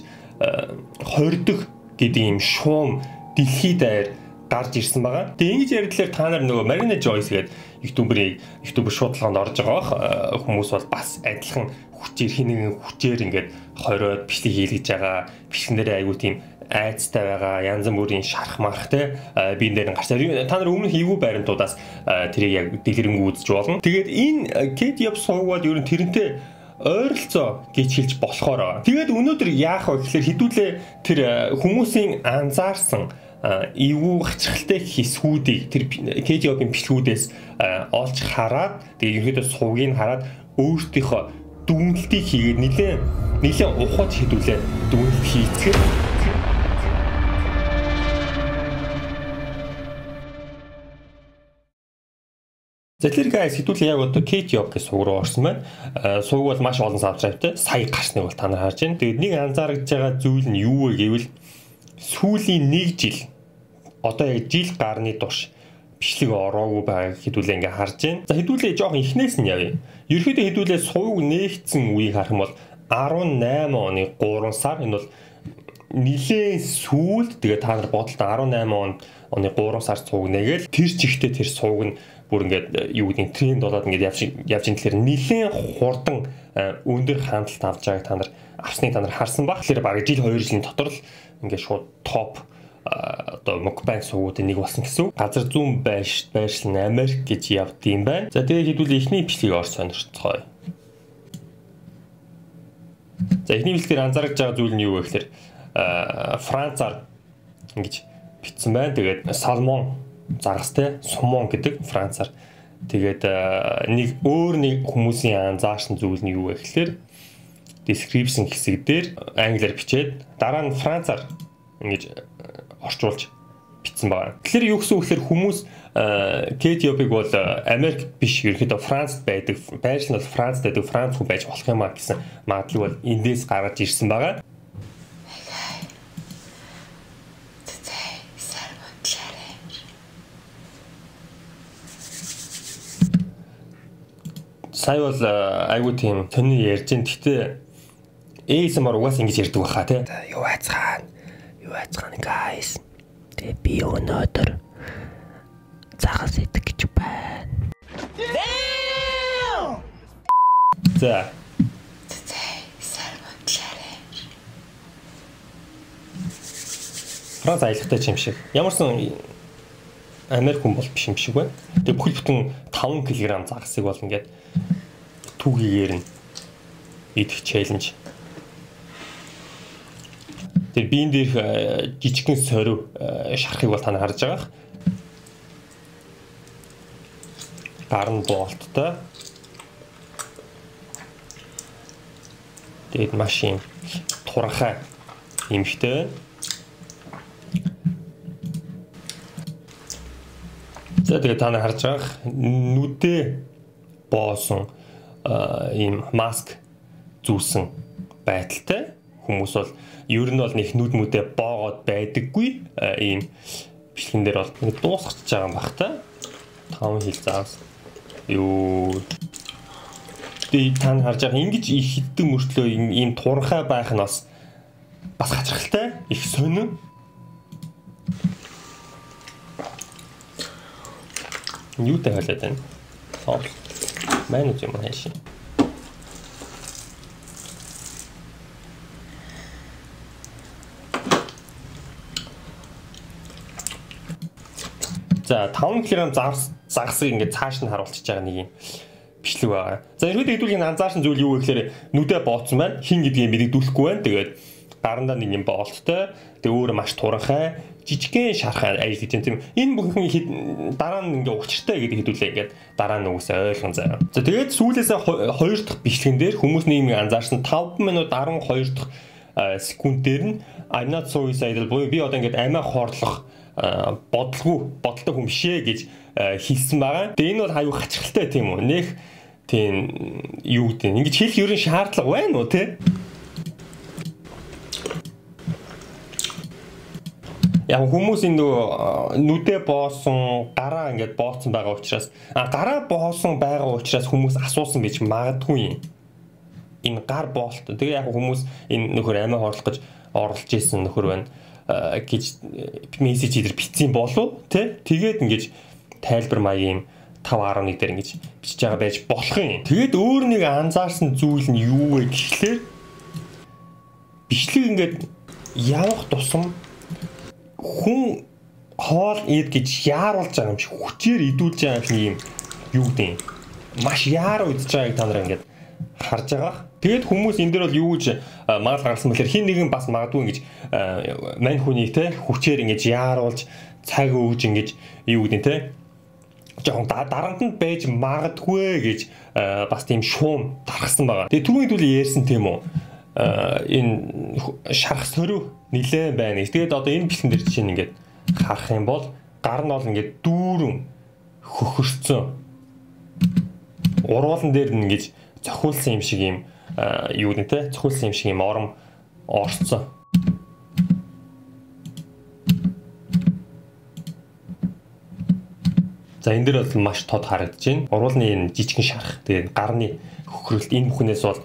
хордог гэдэг юм шуум дэлхийд даяар гарч ирсэн байгаа. Тэгээ ингэж яригдлаар та нар нөгөө Marina Joyce гэдэг ютубер шуудлаханд орж байгаа хүмүүс бол бас адилхан хүчээр хэн нэгэн хүчээр ингээд хороод бичлэг хийлгэж байгаа. Бичлэгнэрээ аягүй тийм айцтай байгаа. Янз бүрийн шарах марх те биен дээр гарчаа. Та нар өмнөх эвгүй баримтуудаас тэрийг яг дэлгэрэнгүй үзэж болно. Тэгээд энэ Kate Yop сувгууд ер нь тэрнтэй ойролцоо гэж хэлж болохоор. Тэгээд өнөөдөр яах вэ гэхээр хэдүүлээ тэр хүмүүсийн анзаарсан эвгүй хачирхалтай хэсгүүдийг тэр Kate Yop-ийн бичлгүүдээс олж хараад тэгээд ерөөдөө сувгийг хараад өөртөөхөө дүгнэлтийг хийгээд нэлээд ухаж хэдүүлээ дүгнэлт хийцгээр за тэр guys хэдүүлээ яг одоо Kate Yop гэх сувг руу орсон байна. Сувг бол маш олон сабскрайбтай. Сая гарсныг бол та нар харж байна. Тэгээд нэг анзаарч байгаа зүйл нь юу вэ гэвэл сүүлийн 1 жил одоо яг жил гарны турш бичлэг ороогүй байгааг хэдүүлээ ингээ харж байна. За хэдүүлээ жоохон ихнээс нь явъя. Ерөнхийдөө хэдүүлээ сувг нээгдсэн үеийг харах юм бол 18 оны 3 сар энэ бол нилээн сүүлд тэгээд та нар бодолтой 18 оны 3 сар сувг нэгээл тэр чигтээ тэр сувг нь бүр ингээд юу гэдэг тренд болоод ингээд явж ин тэгэхээр нилээн хурдан өндөр хандлт авч байгааг та нар авсныг та нар харсан баг. Тэгэхээр бараг жил 2 жилийн дотор л ингээд шууд топ одоо mukbang сувгуудын нэг болсон гэсэн. Газар зүүн байршил Америк гэж явд юм байна. За тэгээд хэдүүл ихний бичлэгийг орж сонирхцгоё. За ихний бичлэгээр анзаарч байгаа зүйл нь юу вэ гэхээр Францаар ингэж бичсэн байна. Тэгээд салмон загастай сумон гэдэг Францаар. Тэгээд нэг хүмүүсийн анзаарсан зүйл нь юу вэ гэхээр description хэсэг дээр англиар бичээд дараа нь Францаар ингэж орчуулж бичсэн байна. Тэгэхээр юу гэсэн үг гэхээр хүмүүс Kate Yop-ыг бол Америк биш ерөөхдөө Францд байдаг, байршил нь бол Францд байдаг, Франц хүн байж болох юм а гэсэн магадлал бол эндээс гаргаж ирсэн байгаа. Сая бол айгуу тийм таны ярьж ин гэхдээ ASMR угаас ингэж ярьдаг баха тий. Юу айцгаана guys. Тэ би өнөөдөр загас идэх гэж байна. За. Франц аялагтай юм шиг. Ямарсан Америк хүн бол биш юм шиг байна. Тэгээ бүхэл бүтэн 5 кг загасыг бол ингээд түүгээр нь идэх челленж. Тэр биен дээр жижигхэн сорив шарахыг бол та нар харж байгаа. Гар нь болттой. Тэгээд машин туранхай эмхтэй. За тэгээд та нар харж байгаа нүдээ боосон ийм маск зүүсэн байдалтай хүмүүс бол ер нь бол нэг нүд мүдээ боогод байдаггүй ийм бичлэгэн дээр бол нэг дуусгаж байгаа юм бах та 5 хил заас юу тэгээд та нар харж байгаа ингэж их хитэн мөртлөө ийм туранхай байх нь бас хачирхалтай их сонин Юутай болоод байна. Соол. Маань үгүй юм хаашаа. За 5 кг загсыг ингээд цааш нь харуулчихж байгаа нэг юм бичлэг байгаа. За ерөөдөө хэдүүлгийн анзаарсан зүйл юу вэ гэхээр нүдэ бооцсон байна. Хин гэдгийг мэдэгдүүлэхгүй байна. Тэгээд дарандаа нэг юм боолттой. Тэгээ өөрөө маш туранхай, жижигхэн шархай ажил хийж байна тийм. Энэ бүхэн дараа нь ингээд учиртай гэдэг хэдүүлээ ингээд дараа нь үгүйсээ ойлгон заяа. За тэгээд сүүлээсээ 2 дахь бичлэгэн дээр хүмүүс нийгмийг анзаарсан 5 минут 12 дахь секунд дээр нь I'm not suicidal буюу би одоо ингээд амиа хоорлох бодолтой хүн бишээ гэж хэлсэн байгаа. Тэгээ энэ бол аюу хачирхалтай тийм үү? Нэх тийм юу гэдэг. Ингэж хэлэх ерөн шаардлага байна уу те? Яг хүмүүс энэ нүдэ боосон, гараа ингээд бооцсон байгаа учраас гараа боосон байгаа учраас хүмүүс асуусан байж магадгүй юм. Энэ гар боолт. Тэгээ яг хүмүүс энэ нөхөр амиа хоорлох гэж оролж исэн нөхөр байна гэж мессеж дээр бичсэн болов тий. Тэгээд ингэж тайлбар маягийн 5.11 дээр ингэж бичиж байгаа байж болох юм. Тэгээд өөр нэг анзаарсан зүйл нь юу вэ гэхлээр бичлэг ингээд явах тусам хүн хоол ийд гэж яаруулж байгаа юм шиг хүчээр идүүлж байгаа юм юу гэдэг юм. Маш яар удаж байгааг та нар ингээд харж байгаа. Тэгээд хүмүүс энэ дээр бол юу гэж магаал гаргасан бэхээр хин нэгэн бас магадгүй ингэж мань хүнийг те хүчээр ингэж яаруулж цаг өгж ингэж юу гэдэг те жоохон дарамт нь байж магадгүй гэж бас тийм шуум тархсан байгаа. Тэгээд түрүүний төлөө ярьсан тийм үү энэ шарх сөрөв нилээн байна. Тэгээд одоо энэ бэлэн дээр чинь ингээд харах юм бол гар нь бол ингээд дүүрэн хөхөрцөн уруулан дээр нь ингэж цохиулсан юм шиг юм юу гэдэг те цохиулсан юм шиг юм ором орцсон. За энэ дээр бол маш тод харагдаж байна. Уруулны энэ жижигэн шарх тэгээд гарны хөхрөлт энэ бүхнээс бол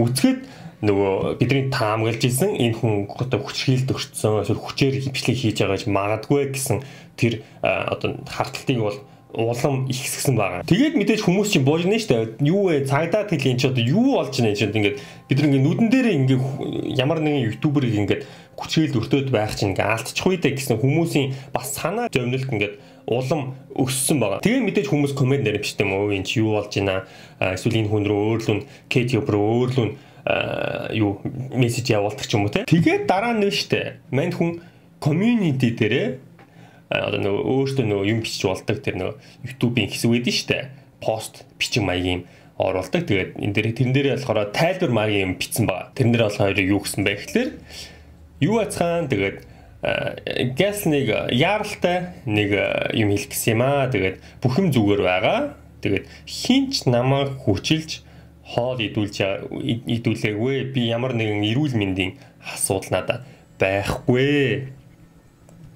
үзэхэд нөгөө бидний таамаглаж исэн энэ хүн одоо хүчрхийлд өртсөн эсвэл хүчээр бичлэг хийж байгаа гэж магадгүй гэсэн тэр одоо харталтыг бол улам ихсгсэн байгаа. Тэгээд мэдээж хүмүүс чинь боожно шүү дээ. Юу вэ? Цагдаад хэлэн чи одоо юу болж байна чинь ингээд бид нар ингээд нүдэн дээр ингээд ямар нэгэн ютуберыг ингээд хүчрхийлд өртөөд байх чинь ингээд алдчих үедээ гэсэн хүмүүсийн бас санаа зовнилт ингээд улам өссөн байгаа. Тэгээд мэдээж хүмүүс комент нэр бичдэг юм уу? Энд чи юу болж байна? Эсвэл энэ хүн рүү өөрлөн Кэти рүү өөрлөн юу мессеж явуулдаг ч юм уу те. Тэгээд дараа нь штэ. Мань хүн community дээрээ одоо нөгөө өөртөө нөгөө юм бичиж болдог тэр нөгөө YouTube-ийн хэсэг байдаг штэ. Пост бичиг маягийн оруулдаг. Тэгээд энэ дээр тэрэн дээр болохоор тайлбар маягийн юм бичсэн байгаа. Тэрэн дээр болохоор юу гэсэн бэ гэхэлэр юу ацхан тэгээд газ нэг яаралтай нэг юм хэлэх гэсэн юм аа. Тэгээд бүх юм зүгээр байгаа. Тэгээд хинч намайг хүчилж хоол идүүлээгүй. Би ямар нэгэн эрүүл мэндийн асуудал надад байхгүй.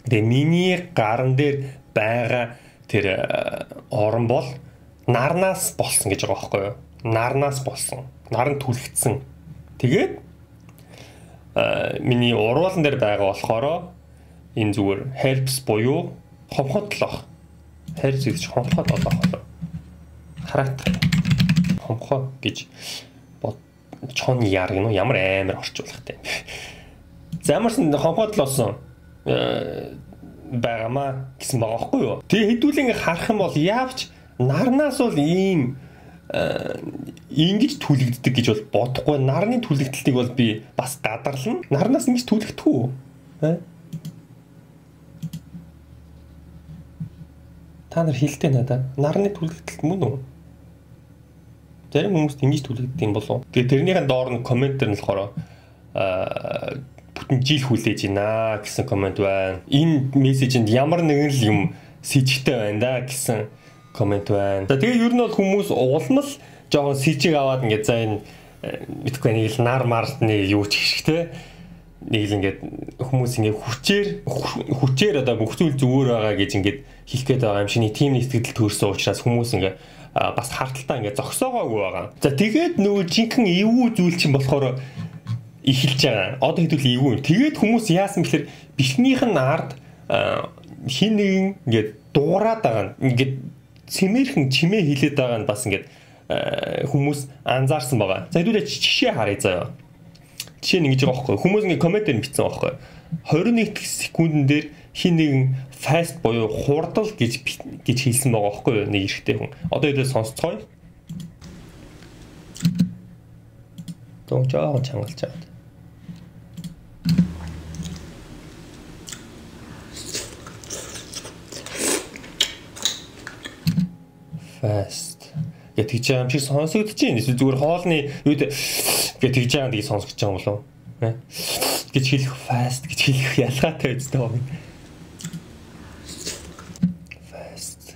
Тэгээ миний гарн дээр байгаа тэр орон бол нарнаас болсон гэж байгаа байхгүй юу? Нарнаас болсон. Наран түлхэгдсэн. Тэгээд миний уруулан дээр байгаа болохоор энэ зүгээр herpes буюу хомхотлох. Herpes гэж хомхот олох. Хараат. Хомхоо гэж чон яар гэнэ ямар амар орчуулгатай. Замарсан хомхотлоосон байгаамаа гэсэн байгаа байхгүй юу. Тэгээ хэдүүл ингэ харах юм бол яавч нарнаас бол ийм ингэж түлэгддэг гэж бол бодохгүй. Нарны түлэгдэлтийг бол би бас гадарлана. Нарнаас ингэж түлэгдэх үү? Та нар хэлдэ надаа. Нарны түлэгдэлт мөн үү? Зарим хүмүүст ингэж түлэгддэг юм болов. Тэгээ тэрнийхэн доор нь комментэр нь болохоор бүтэн жил хүлээж байна гэсэн коммент байна. Энэ мессежинд ямар нэгэн л юм сэжигтэй байна да гэсэн коммент байна. За тэгээ ер нь бол хүмүүс улам л жоохон сэжиг аваад ингээд за энэ битгүй нэг л нар марсны юу ч гэх шиг те. Нэг л ингээд хүмүүс ингээд хүчээр одоо бүх зүйл зүгээр байгаа гэж ингээд хэлэх гээд байгаа юм шиг тийм сэтгэл төрсөн учраас хүмүүс ингээд бас харталтаа ингээд зогсоогоогүй байгаа. За тэгээд нөгөө жинхэнэ эвгүй зүйл чинь болохоор эхэлж байгаа. Одоо хэдүүл эвгүй юм. Тэгээд хүмүүс яасан гэхээр бэлтнийх нь ард хин нэгэн ингээд дуурайд байгаа. Ингээд цэмэрхэн чимээ хилээд байгаа нь бас ингээд хүмүүс анзаарсан байгаа. За хэдүүлээ жишээ харъя заяа. Жишээ нь ингэж байгаа байхгүй. Хүмүүс ингээд комментээр бичсэн байхгүй. 21 секундын дээр хин нэгэн fast буюу хурдл гэж хэлсэн байгаа байхгүй юу? Нэг эрэгтэй хүн. Одоо хэдүүлээ сонсцгоё. Жаахан чангалж байгаа. Fast гэж тэгж байгаа юм шиг сонсогдож байна. Эсвэл зүгээр хоолны үед гэж тэгж байгаа гэдгийг сонсогдож байгаа юм болов уу? Гэж хэлэх fast гэж хэлэх ялгаатай үстэй байна. Fast.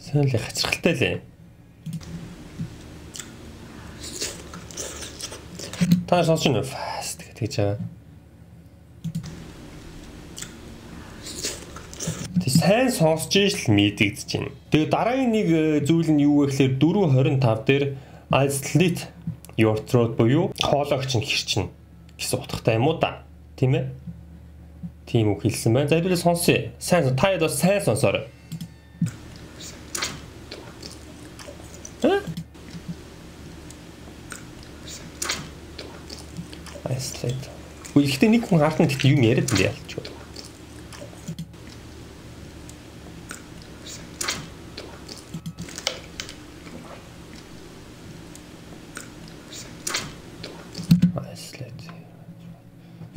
Сэнэл хацралтай лээ. Та сонсож байна fast гэж тэгж байгаа. Сайн сонсож ижил мэдэгдэж байна. Тэгээ дараагийн нэг зүйл нь юу вэ гэхээр 4:25 дээр isolate your throat буюу хоолойг чинь хэрчин гэсэн утгатай юм уу та? Тийм ээ? Тийм үг хэлсэн байна. За хэдүүлээ сонсъё. Сайн та хэд бас сайн сонсоорой. Isolate. Гэхдээ нэг хүн харт нь юм яриад юм яа ч.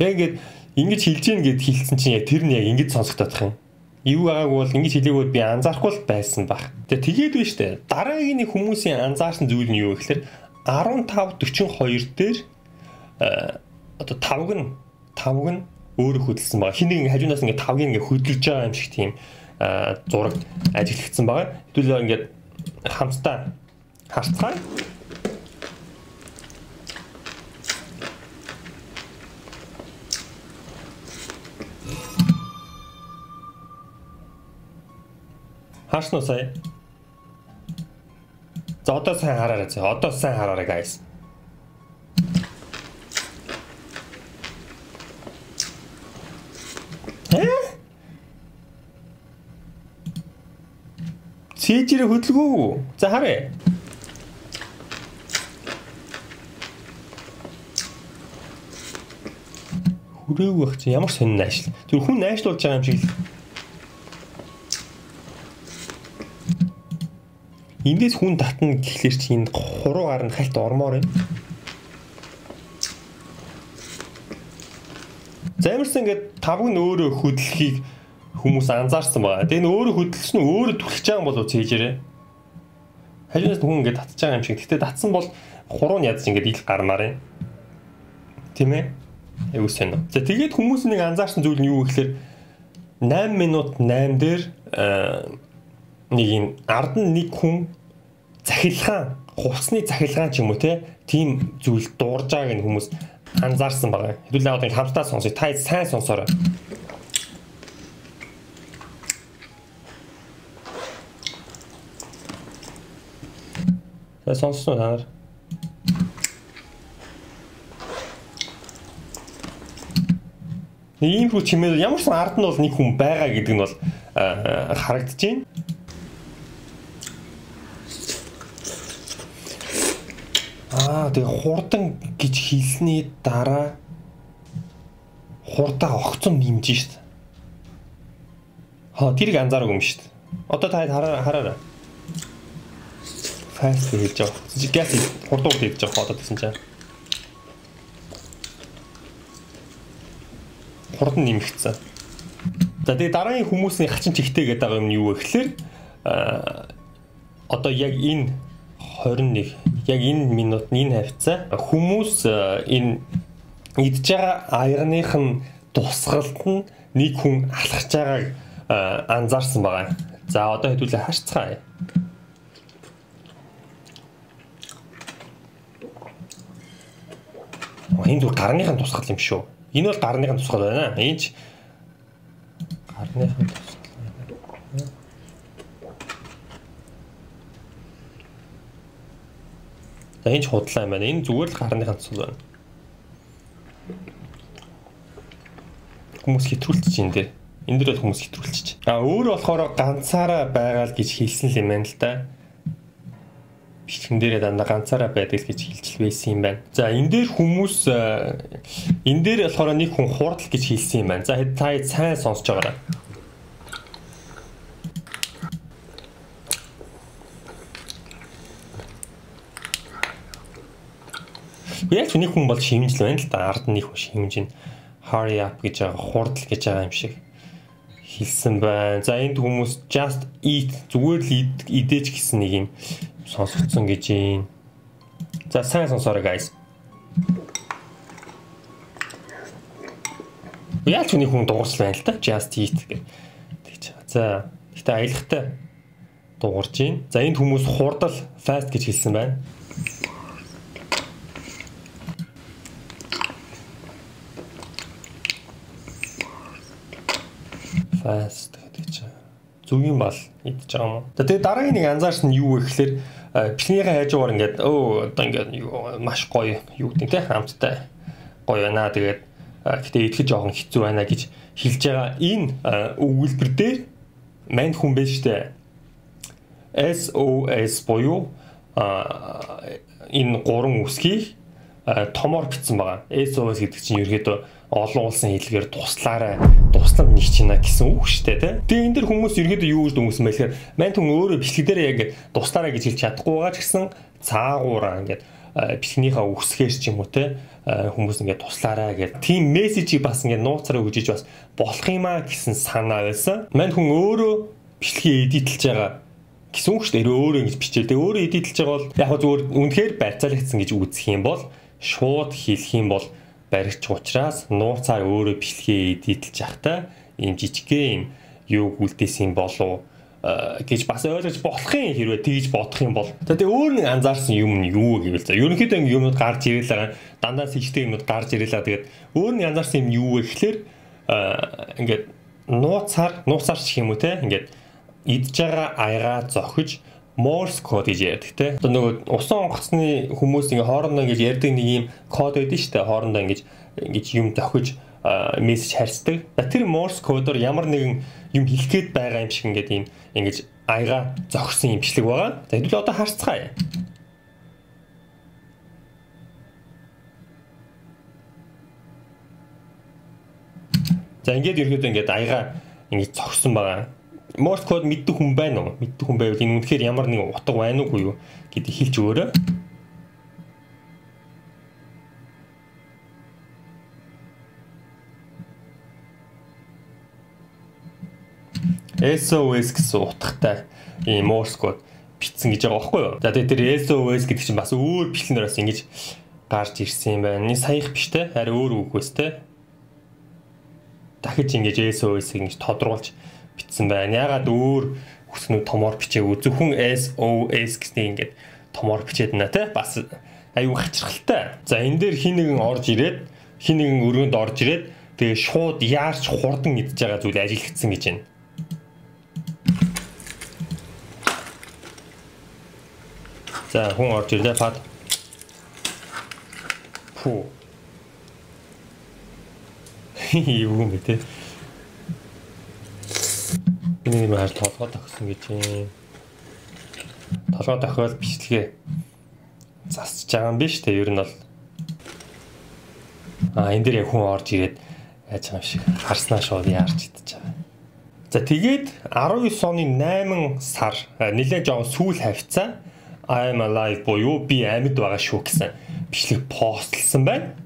Яг ингэж хэлж гин гэд хэлсэн чинь яг тэр нь яг ингэж сонсогдох юм. Юу байгаагүй бол ингэж хэлээгүүд би анзаарахгүй л байсан баг. Тэгээд биш үү? Дараагийн нэг хүмүүсийн анзаарсан зүйл нь юу вэ гэхээр 15:42 дээр одоо 5 нь өөрөө хөдөлсөн байгаа. Хин нэгэн хажуунаас ингэ 5-ыг ингэ хөдөлж байгаа юм шиг тийм зураг ажиглагдсан байгаа. Хэдүүлээ ингэ хамтдаа харцгаая. Харсан уу сая? За одоо сайн хараарай зэ. Одоо сайн хараарай guys. Цэжирэ хөдөлгөө. За харъя. Хүрээгүй бах чи ямар сонин наашил. Тэр хүн наашлуулж байгаа юм шиг л. Эндээс хүн татна гэхлээр чи энд хуруу гарна хальт ормоор юм. Замирсан ингээд 5 нь өөрөө хөдлөхийг хүмүүс анзаарсан байгаа. Тэгээ н өөрөө хөдөлсөн нь өөрөө түлхэж байгаа юм болов цэжээрээ. Хажуунаас хүн ингээд татж байгаа юм шиг. Гэтэ татсан бол хуруу нь ядаж ингээд ил гармаар юм. Тийм ээ? Аюу сайн. За тэгээд хүмүүс нэг анзаарсан зүйл нь юу гэхээр 8 минут 8 дээр нэг юм ард нь нэг хүн захилгаан, хувцсны захилгаан ч юм уу тийм зүйл дуурж байгааг нь хүмүүс анзаарсан байгаа. Хэдүүлээ одоо хамтдаа сонсъё. Та сайн сонсоорой. За сонссон уу? Ийм хүн чимээ ямар ч ард нь бол нэг хүн байгаа гэдэг нь бол харагдаж байна. Тэгээ хурдан гэж хэлсний дараа хурдаа огцом нэмж шít. Тэрийг анзаараагүй юм шít. Одоо та хараарай. Fast хэлж байгаа. Газ хурдан хэлж байгаа одоо гэсэн чинь. Хурдан нэмэгдсэн. За тэгээ дараагийн хүмүүсийн хачин чигтэй гэдэг байгаа юм нь юу вэ гэхээр одоо яг энэ 21 яг энэ минут энэ хавцаа хүмүүс энэ идж байгаа аягных нь тусгалт нь нэг хүн алхаж байгааг анзаарсан байгаа. За одоо хэдүүлээ харцгаая. Энэ зүгээр гарныхын тусгал юм шүү. Энэ бол гарныхын тусгал байна. Энэ ч гарныхын тусгал. За энэ ч худлаа юм байна. Энэ зүгээр л гарныхын тусгал байна. Хүмүүс хэтрүүлчих чинь дээ. Энэ дэр бол хүмүүс хэтрүүлчих. Өөр болохоор ганцаараа байгаа л гэж хэлсэн л юм байна л да. Бичлэгэн дээрээ дандаа ганцаараа байдаг л гэж хэлж байсан юм байна. За энэ дээр хүмүүс энэ дээр болохоор нэг хүн хурдл гэж хэлсэн юм байна. За та сайн сонсож байгаарай. Яг ч нэг хүн бол шимжил байна л да. Ард нэг хүн шимжин hurry up гэж байгаа хурдл гэж байгаа юм шиг хэлсэн байна. За энд хүмүүс just eat зүгээр л идэж гэсэн нэг юм сонсогдсон гэж юм. За сайн сонсоорой guys. Яг ч нэг хүн дуурч байна л да. Just eat гэж. За гэхдээ аялахтай дуурж байна. За энд хүмүүс хурдл fast гэж хэлсэн байна. Fast гэдэг чинь зүг юм бол идэж байгаа юм уу. Тэгээ дараагийн нэг анзаарсан нь юу вэ гэхээр бэлгийнхээ хажуугаар ингээд одоо ингээд маш гоё юу гэдэг те хамттай гоё байна. Тэгээд гэтээ идэхэд жоохон хэцүү байна гэж хэлж байгаа. Энэ өгүүлбэр дээр мань хүн байж штэ. SOS буюу энэ гурван үсгийг томоор бичсэн байгаа. SOS гэдэг чинь ерөөдөө олон улсын хэлээр туслам нэг чинь гэсэн үг шүү дээ тий. Тэгээ энэ дэр хүмүүс ерөөдөө юу гэж дүнсэн байлхээр мань хүн өөрөө бичлэг дээр яг туслаараа гэж хэлж чадахгүй байгаа ч гэсэн цаагаараа ингээд бичлэгнийхээ үсгээр ч юм уу тий хүмүүс ингээд туслаараа гэдэг тийм мессежийг бас ингээд нууцаараа өгж бас болох юм аа гэсэн санаа байсан. Мань хүн өөрөө бичлэгийг эдитэлж байгаа гэсэн үг шүү дээ. Өөрөө ингэж бичээ. Тэгээ өөрөө эдитэлж байгаа бол яг зүгээр үнэхээр барьцаалагдсан гэж үзэх юм бол шууд хэлэх юм бол баригч учраас нууцаар өөрөө бичлэгээ эдитэлж явахтаа ийм жижигхэн юм юу үлдээсэн болов гэж бас ойлгож болох юм хэрвээ тэгж бодох юм бол. Тэгээ өөр нэг анзаарсан юм нь юу гэвэл за ерөнхийдөө ингэ юмнууд гарч ирэл байгаа дандаа сэжтэй юмнууд гарч ирэлээ. Тэгээд өөр нэг анзаарсан юм юу вэ гэхээр ингээд нууцаар ч юм уу те ингээд идж байгаа аягаа зохиж Morse code гэж ярьдаг те. Одоо нөгөө усан онгоцны хүмүүс ингээ хоорондоо ингэж ярьдаг нэг юм код байдаг шүү дээ. Хоорондоо ингэж юм зохиж мессеж харьцдаг. Тэр Morse code-оор ямар нэгэн юм хэлэх гээд байгаа юм шиг ингээд юм ингэж аяга зогсон юм бичлэг байгаа. За хэдүүл одоо харцгаая. За ингээд ерөөдөө ингээд аяга ингэж зогсон байгаа. Morse code мэддэг хүн байна уу? Мэддэг хүн байвал энэ үнэхээр ямар нэг утга байна уу юу гэдгийг хэлж өгөөрэй. SOS гэсэн утгатай ийм Morse code бичсэн гэж байгаа байхгүй юу? За тэгээд тэр SOS гэдэг чинь бас өөр бичлэгнээс ингэж гарч ирсэн юм байна. Энэ саях биш те, харин өөр үг байс те. Дахиж ингэж SOS-ийг ингэж тодруулж бичсэн байна. Ягаад өөр хүснүүд томоор бичээгүй зөвхөн SOS гэсний ингээд томоор бичээд байна те. Бас аюу хачирхалтай. За энэ дээр хин нэгэн орж ирээд хин нэгэн өрөөнд орж ирээд тэгээ шууд яарч хурдан идж байгаа зүйл ажиглагдсан гэж байна. За хүн орж ирлээ пад. Фу. Юу юм бэ те. Энэ юм хар толгой тохсон гэж юм. Толгой тохиол бичлэгээ засч байгаа юм биш үү? Ер нь бол энэ дээр яг хүн орж ирээд яаж байгаа юм шиг харснаа шууд яарч идэж байгаа. За тэгээд 19 оны 8 сар нэлээд жоохон сүүл хавцаа I'm alive буюу би амьд байгаа шүү гэсэн бичлэг постлсан байна.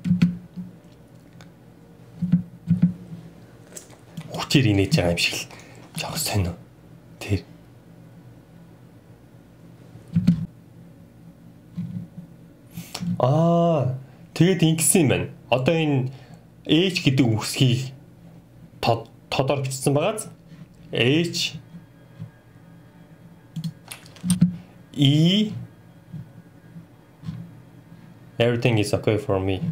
Хүчээр инээж байгаа юм шиг л жоохон сонио. Тэр тэгээд ингэсэн юм байна. Одоо энэ H гэдэг үгсийг тодор бичсэн байгааз H E everything is okay for me.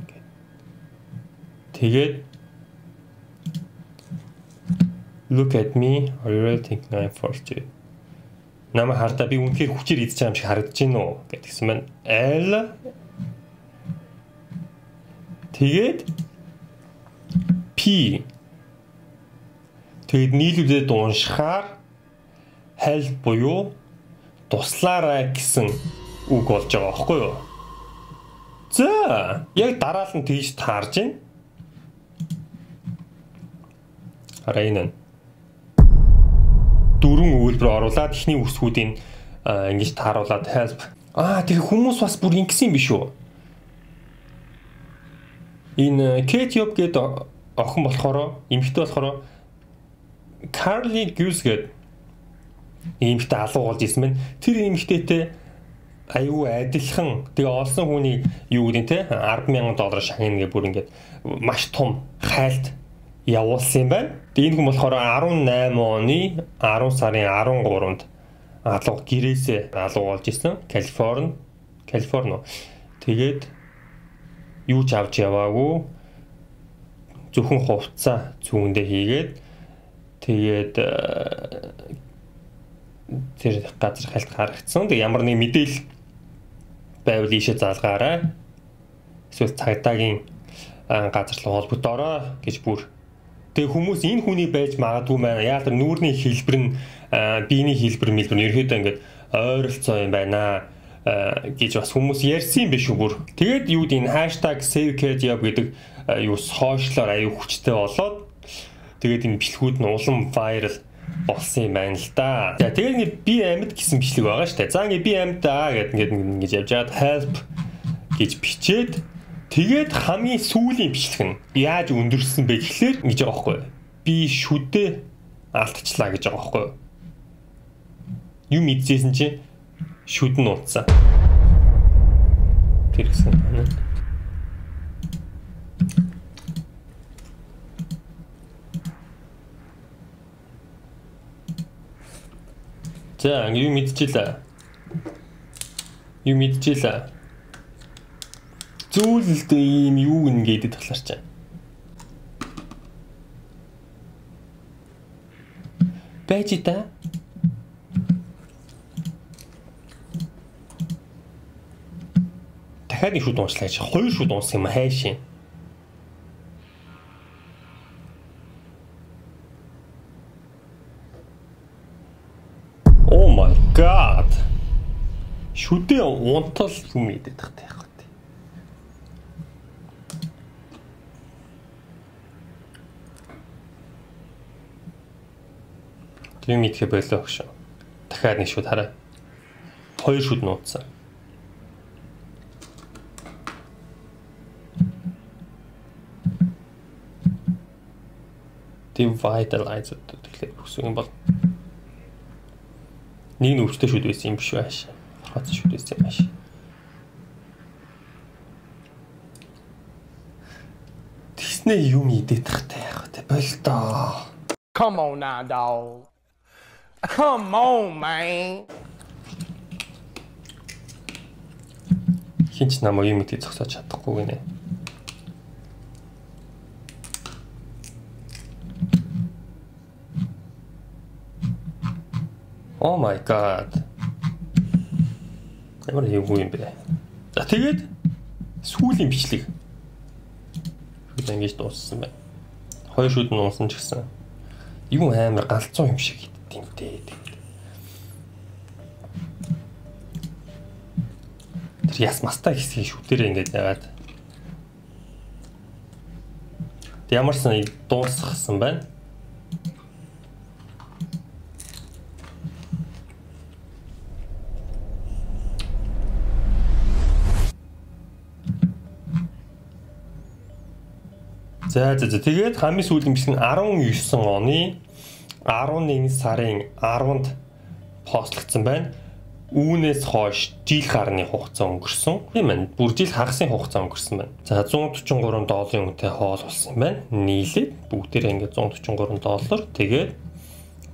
Тэгээд look at me, are you really thinking I'm forced to? Намайг хардаа би үнэхээр хүчээр идэж байгаа юм шиг харагдаж байна уу гэдгийгсэн маань L тэгээд P Тэгээд нийлүүлээд уншихаар help буюу туслаарай гэсэн үг болж байгаа байхгүй юу? За, яг дараал нь тийш таарж байна. Харин дөрвөн өгүүлбэр оруулаад эхний үсгүүдийн ингэж тааруулаад help. Тэгээ хүмүүс бас бүр ингэсэн юм биш үү? Энэ Kate Job гэдэг охин болохоор эмэгтэй болохоор Carly Goose гэдэг эмэгтэй алуу болж ирсэн байна. Тэр эмэгтэйтэй аюу адилхан тэгээ олсон хүний юу гэдэг те $10,000 шагнана гэх бүр ингээд маш том хайлт явуулсан юм байна. Тэгээ энэ хүн болохоор 18 оны 10 сарын 13-нд алуу гэрээсээ алуу болж ирсэн. Калифорни. Тэгээд юу ч авч яваагүй. Зөвхөн хувцас зүүндээ хийгээд тэгээд тэр газар хальт харагдсан. Тэг ямар нэг мэдээлэл байвал ийшээ заалгаарай. Эсвэл цагдаагийн газар руу холбогдорой гэж бүр. Тэг хүмүүс энэ хүний байж магадгүй байна. Яг тэр нүүрний хэлбэр нь биений хэлбэр ерөөдөө ингээд ойролцоо юм байна гэж бас хүмүүс ярьсан юм биш үү бүр. Тэгээд юу гэдэг энэ #SaveKateJob гэдэг юу сошиалаар аюу хүчтэй болоод тэгээд энэ бичлэгүүд нь улам viral болсон юм байна л да. За тэгээд ингээд би амьд гэсэн бичлэг байгаа шүү дээ. За ингээд би амьд гэдэг ингэж явж байгаад help гэж бичээд тэгээд хамгийн сүүлийн бичлэг нь яаж өндөрсөн бэ гэхлээр ингэж байгаа байхгүй юу? Би шүдээ алдчихлаа гэж байгаа байхгүй юу? Юу мэдчихсэн чинь шүд нь утсан. Тэр гэсэн. За, юу мэдчихлээ. Зүйлд ийм юу ингээд талаар чаа. Байж та. Дахиад нэг шүд уншлаа гэж. Хоёр шүд унсан юм хайшин. Oh my god. Шүдээ унтал юм идэт тахтай яг гэдэг. Тийм мэдхэ байлаа гэж. Дахиад нэг шүд хараа. Хоёр шүд нууцсан. Devitalize тэгэхээр үсэг юм бол нэг нь өвчтэй шүд байсан юм биш байж. Хацсан шүд байсан юм байна. Тэснэ юм идэх тахтай яг тэ болтоо. Come on now, dog. Come on, man. Хинч намайг юм идэх зогсоож чадахгүй гинэ. Oh my god. Ямар юм бэ? За тэгээд сүүлийн бичлэг. Шүд ингэж дууссан байна. Хоёр шүд нь унсан ч гэсэн юм амар галзуу юм шиг тэмтэй. Тэр яс мастай хэсгийг шүдээр ингэж яагаад. Ямарсан дуусгасан байна. За тэгээд хамгийн сүүлийн бичлэг нь 19 оны 11 сарын 10-нд постлогдсон байна. Үүнээс хойш жил гарны хугацаа өнгөрсөн. Тийм ээ. Бүр жил хагасын хугацаа өнгөрсөн байна. За $143 үнэтэй хоол болсон юм байна. Нийлээд бүгдээрээ ингээд $143. Тэгээд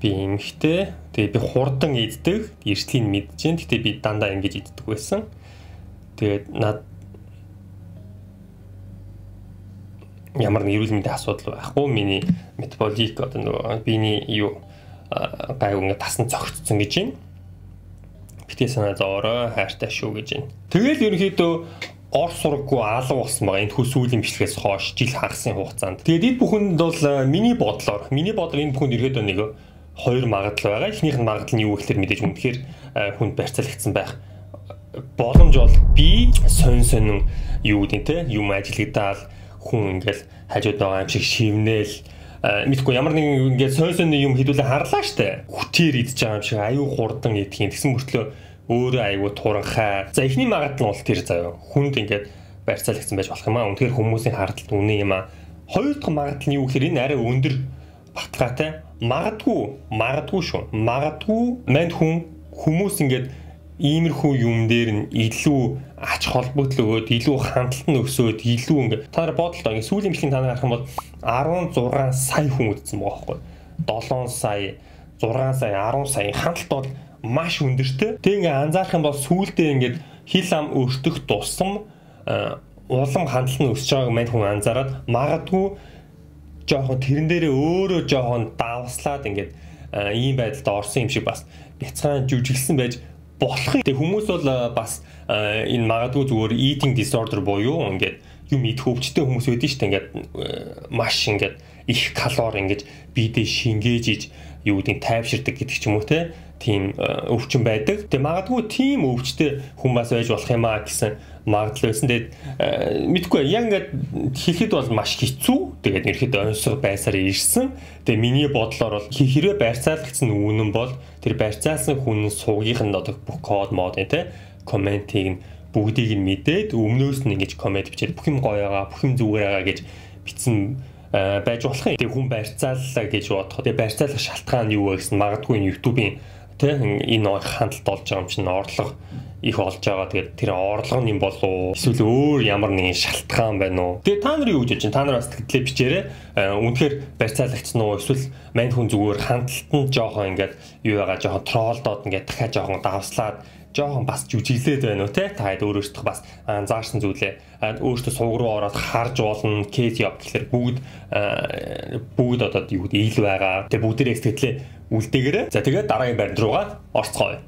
би эмхтэй. Тэгээд би хурдан иддэг. Эрсдлийг мэдэж байна. Гэтэ би дандаа ингэж иддэг байсан. Тэгээд над ямар нэг эрүүл мэндийн асуудал байхгүй. Миний метаболик одоо нөгөө биений юу гайгүй ингээд тасн цогцсон гэж байна. Битгий санаа зоорой хайртай шүү гэж байна. Тэгэл ерөнхийдөө ор сураггүй алга болсон байгаа. Энэхүү сүүлийн бичлэгээс хойш жил хагасын хугацаанд. Тэгээд энэ бүхэнд бол миний бодлоор энэ бүхэнд ерөөдөө нэг хоёр магадлал байгаа. Эхнийх нь магадлал нь юу гэхээр мэдээж үнэхээр хүнд барьцаалагдсан байх боломж бол би сонин юу гэдэг те юм ажиллагдаал хүн ингээл хажууд байгаа юм шиг шивнээл мэдгүй ямар нэгэн ингээд сонин юм хэдүүлээ харлаа штэ. Хүчээр идж байгаа юм шиг аюу хурдан идэх юм. Тэгсэн мөртлөө өөрөө аюу туранхай. За эхний магадлал нь бол тэр заяа. Хүнд ингээд барьцаалагдсан байж болох юм аа. Үнэхээр хүмүүсийн хардталт үнэ юм аа. Хоёр дахь магадлал нь юу гэхээр энэ арай өндөр баталгаатай. Магадгүй шүү. Магадгүй манд хүмүүс ингээд иймэрхүү юм дээр нь илүү ач холбогдол өгөөд илүү хандлт нь өсөөд илүү ингээд та нар бодлоо ингээд сүүлийн бичлэгийг та нар харах юм бол 16 сая хүн үзсэн байгаа байхгүй 7 сая 6 сая 10 сая хандлт бол маш өндөртэй. Тэг ингээд анзаарах юм бол сүүлдээ ингээд хил ам өртөх тусам улам хандлт нь өсөж байгааг мань хүн анзаараад магадгүй жоохон тэрэн дээрээ өөрөө жоохон давслаад ингээд ийм байдалд орсон юм шиг бас бяцхан жүжиглсэн байж болох юм. Тэг хүмүүс бол бас энэ магадгүй зүгээр eating disorder буюу ингээд юм идэх өвчтэй хүмүүс байдаг шүү дээ. Ингээд маш ингээд их калори ингээд биедээ шингээж иж юу гэдэг тайвширдаг гэдэг ч юм уу те. Тийм өвчин байдаг. Тэг магадгүй тийм өвчтэй хүн бас байж болох юм аа гэсэн магадлал байсан. Тэгээд мэдгүй яг ингээд хэлэхэд бол маш хэцүү. Тэгээд ерөөхдөө онцгой байсаар ирсэн. Тэгээд миний бодлоор бол хэрвээ барьцаалагдсан үнэн бол тэр барьцаалсан хүн суугийнх нь одоо бүх код мод те комментиг нь бүгдийг нь мэдээд өмнөөс нь ингэж коммент бичээд бүх юм гоё байгаа, бүх юм зүгээр байгаа гэж бичсэн байж болох юм. Тэгээд хүн барьцааллаа гэж бодоход тэгээд барьцаалах шалтгаан нь юу вэ гэсэн магадгүй YouTube-ийн тэ энэ хандлт болж байгаа юм чинь орлого их олж байгаа. Тэгээд тэр орлого нь юм болов уу? Эсвэл өөр ямар нэгэн шалтгаан байна уу? Тэгээд та нар юу гэж бодож байна? Та нар бас тэтгэлээ бичээрэй. Үнэхээр барьцаалагдсан уу? Эсвэл мань хүн зүгээр хандлт нь жоохон ингээд юу байгаа жоохон троллдоод ингээд дахиад жоохон давслаад жоохон бас жүжиглээд байна уу те? Та хэд өөрөөсөө бас анзаарсан зүйлээ өөртөө сувг руу ороод харж болно. Кейс яв гэхээр бүгд одоо юу гэдэг ил байгаа. Тэгээд бүгдээрээ сэтгэлээ үлдээгээрэй. За тэгээд дараагийн баримт руугаа орцгоё.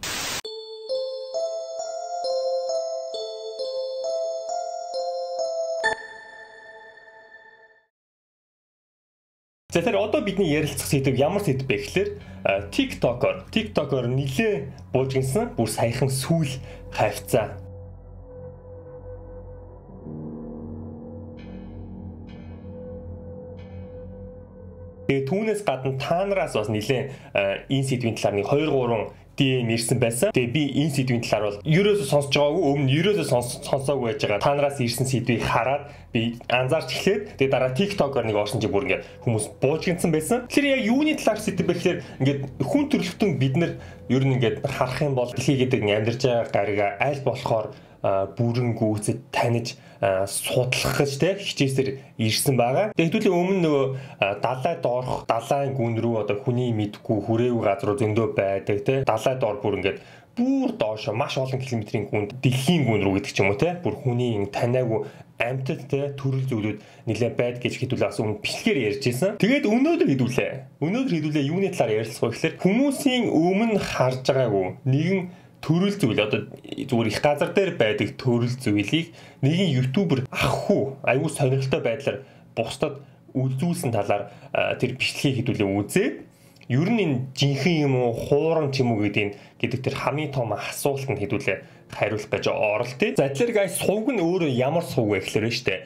За тэр одоо бидний ярилцах сэдв ямар сэдв бэ гэхээр TikTok-оор нилээ буужгинсан бүр саяхан сүүл хавцаа. Тэгээ түүнээс гадна та нараас бас нилээ энэ сэдвийн талаар нэг 2-3 DM ирсэн байсан. Тэгээ би энэ сэдвийн талаар бол ерөөсөө сонсож байгаагүй, өмнө ерөөсөө сонсоогүй байж байгаа. Та нараас ирсэн сэдвийг хараад би анзаарч эхлээд тэгээ дараа TikTok-оор нэг орсон чи бүр ингээд хүмүүс буужгинсан байсан. Тэгэхээр яг юуны талаар сэдв бэ гэхээр ингээд хүн төрөлхтөн бид нар ер нь ингээд харах юм бол дэлхий гэдэг амьдарч байгаа гарига аль болохоор бүрэн гүйцэд таниж судлах гэж те хичээсээр ирсэн байгаа. Тэгээд хэдүүлээ өмнө нөгөө далайд орох, далайн гүн рүү одоо хүний мэдгүй хүрээгүй газар руу зөндөө байдаг те. Далайд ор бүр ингээд бүр доошо маш олон километрийн гүнд дэлхийн гүн рүү гэдэг ч юм уу те. Бүр хүний танаагүй амьтад те төрөл зүйлүүд нэлээд байд гэж хэдүүлээ бас өмнө бичлэгээр ярьж байсан. Тэгээд өнөөдөр хэдүүлээ юуны талаар ярилцах вэ гэхээр хүмүүсийн өмнө харж байгаагүй нэгэн төрөл зүйл одоо зүгээр их газар дээр байдаг төрөл зүйлийг нэгэн ютубер ахгүй аюу сонирхолтой байдлаар бусдад үзүүлсэн талаар тэр бичлэгийг хэдүүлээ үзээд ер нь энэ жинхэнэ юм уу хууран ч юм уу гэдэг тэр хамгийн том асуултанд хэдүүлээ хариулах гэж оролдъё. За тэгэхээр guys сувг нь өөрөө ямар сувг вэ гэхээр шүү дээ.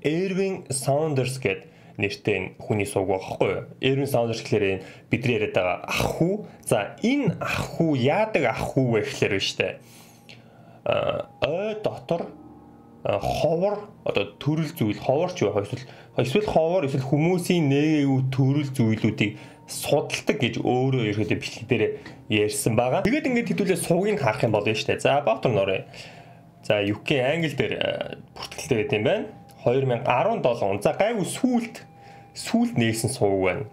Erwin Saunders гэдэг нэртэй хүний сувг байхгүй юу? Erwin Saunders гэхээр бидний яриад байгаа ах хүү. За энэ ах хүү яадаг ах хүү вэ гэхээр шүү дээ. Дотор ховор одоо төрөл зүйл ховорч юу эсвэл ховор эсвэл хүмүүсийн нээгээгүй төрөл зүйлүүдийг судалдаг гэж өөрөө ерөөдөө бичлэг дээр ярьсан байгаа. Тэгээд ингээд хэдүүлээ сувгийг харах юм болно шүү дээ. За баатар норой. За UK англи дээр бүртгэлтэй байт юм байна. 2017 он. За гайгүй сүүлд нээсэн сувг байна.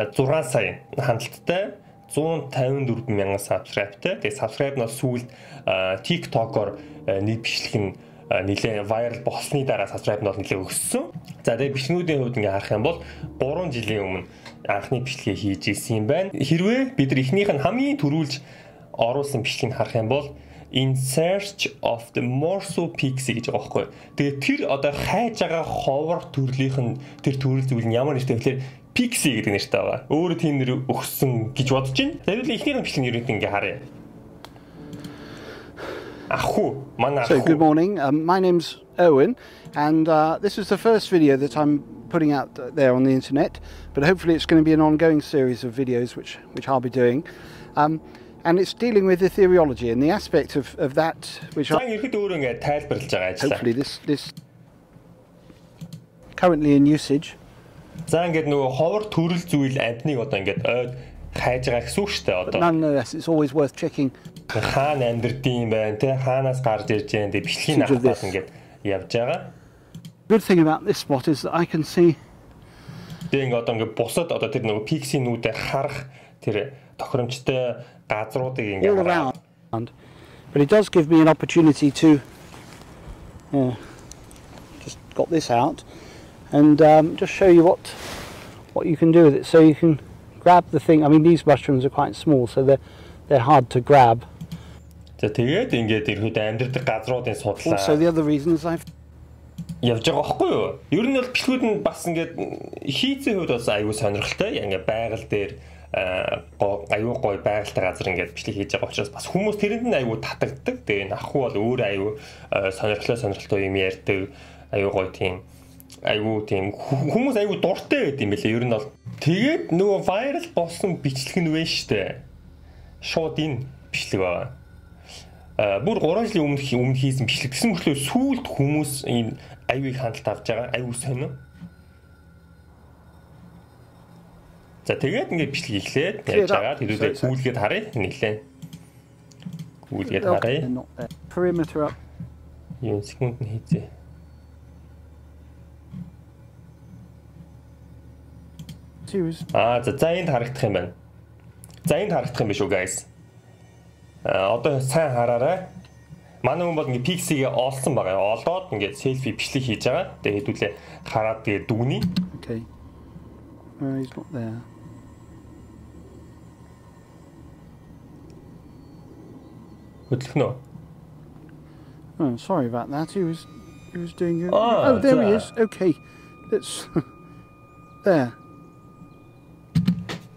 6 сая хандлттай 154 мянган subscribe-тай. Тэгээ subscribe-наас сүүлд TikTok-оор нэг бичлэг нь нэлээд viral болсны дараа subscribe нь бол нэлээд өссөн. За тэгээ бичлэгүүдийн хувьд ингээ харах юм бол 3 жилийн өмнө анхны бичлэгийг хийж ирсэн юм байна. Хэрвээ бид нар эхнийх нь хамгийн түрүүлж оруулсан бичлэгийг харах юм бол in search of the Morso Pixie гэж байгаа байхгүй. Тэгээд тэр одоо хайж байгаа ховор төрлийнх нь тэр төрөл зүйл нь ямар нэртэй вэ? Pixie гэдэг нэртэй байгаа. Өөрөө тийм нэр өгсөн гэж бодож байна. Тэгээд эхнийх нь бичлэг нэрийг ингээ харъя. So good morning. My name's Owen, and this is the first video that I'm putting out there on the internet. But hopefully, it's going to be an ongoing series of videos which I'll be doing, and it's dealing with ethereology and the aspect of that which. Hopefully, this currently in usage. За ингээд нөгөө ховор төрөл зүйл амтныг одоо ингээд ойд хайж байгаа гэсэн үг шүү дээ одоо. Nonetheless, it's always worth checking. Хаана амьдрдсан юм байна те хаанаас гарч ирж байгаа энэ бичлэгийн ахтаад ингээд явж байгаа. Good thing about this spot is that I can see. Тэг одоо ингээд бусад одоо тэр нөгөө пиксинүүдээ харах тэр тохиромжтой газруудыг ингээд харах. But it does give me an opportunity to just got this out and just show you what you can do with it. So you can grab the thing. I mean, these mushrooms are quite small, so they're hard to grab. Тэгээд ингээд ирэхэд амьдрэх газруудын судлаа. Also the other reason is I've явж байгаа байхгүй юу? Ер нь бол бичлэгүүд нь бас ингээд хийцийн хувьд бас аюу сонирхолтой. Ингээд байгаль дээр аюу гоё байгальтай газар ингээд бичлэг хийж байгаа учраас бас хүмүүс тэрэнд нь аюу татагддаг. Тэгээ ахгүй бол өөр аюу сонирхолтой юм ярьдаг. Аюу гоё тийм аюу тийм хүмүүс аюу дуртай байд юм билээ. Ер нь бол тэгээд нөгөө viral болсон бичлэг нь вэ штэ. Шууд энэ бичлэг байгаа. Бүр 3 жилийн өмнө хийсэн бичлэг гэсэн мөртлөө сүүлд хүмүүс ийм аюуг хандлт авч байгаа. Аюу сонио. За тэгээд ингээд бичлэг ихлээд яаж байгаа хэдүүлээ гүйлгээд харъя нэлээ. Гүйлгээд харъя. Perimeter up. Юм секунд нь хийзээ. За энд харагдах юм байна. За энд харагдах юм биш үү guys. Одоо сайн хараарай. Манай хүн бол ингээ пиксигээ олсон байгаа. Олдоод ингээ селфи бичлэг хийж байгаа. Тэгээ хэдүүлээ хараад тэгээ дүгнэе. Okay. He's not there. Хөдлөхнө. Oh, sorry about that. He was doing it. Oh, there he is. Okay. Let's there.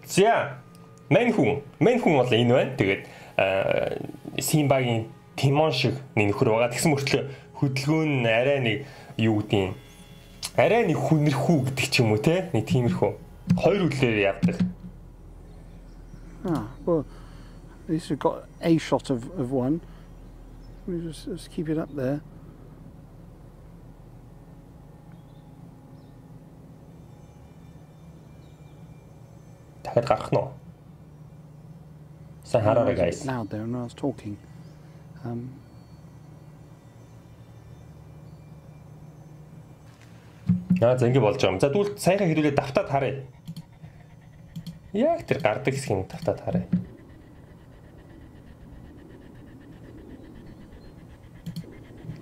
За. Мэн хүн бол энэ байна. Тэгээд Симбагийн Тимон шиг нэг нөхөр байгаа. Тэгсэн мөртлөө хөдөлгөөн нь арай нэг юу гэдгийг арай нэг хүнэрхүү гэдэг ч юм уу те нэг тиймэрхүү хоёр үлээр явдаг. Well, at least we've got a shot of one. We just keep it up there. Дахиад гарах нь. So how are you guys? Loud there, and I was talking. За ингэ болж байгаа юм. За тэгвэл саяхан хэдүүлээ давтаад харъя. Яг тэр гардаг хэсгийг давтаад харъя.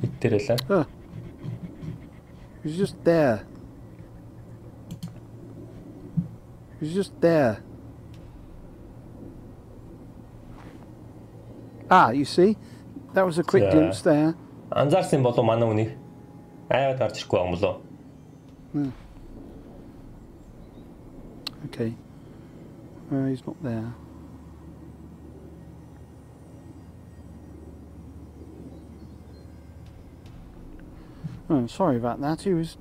Иттэрэлээ. He's just there. He's just there. You see? That was a quick glimpse there. Анзаарсан болов манай үнийг. Айгаад гарч ирэхгүй юм болов. Okay. He's not there. Oh, sorry about that. He was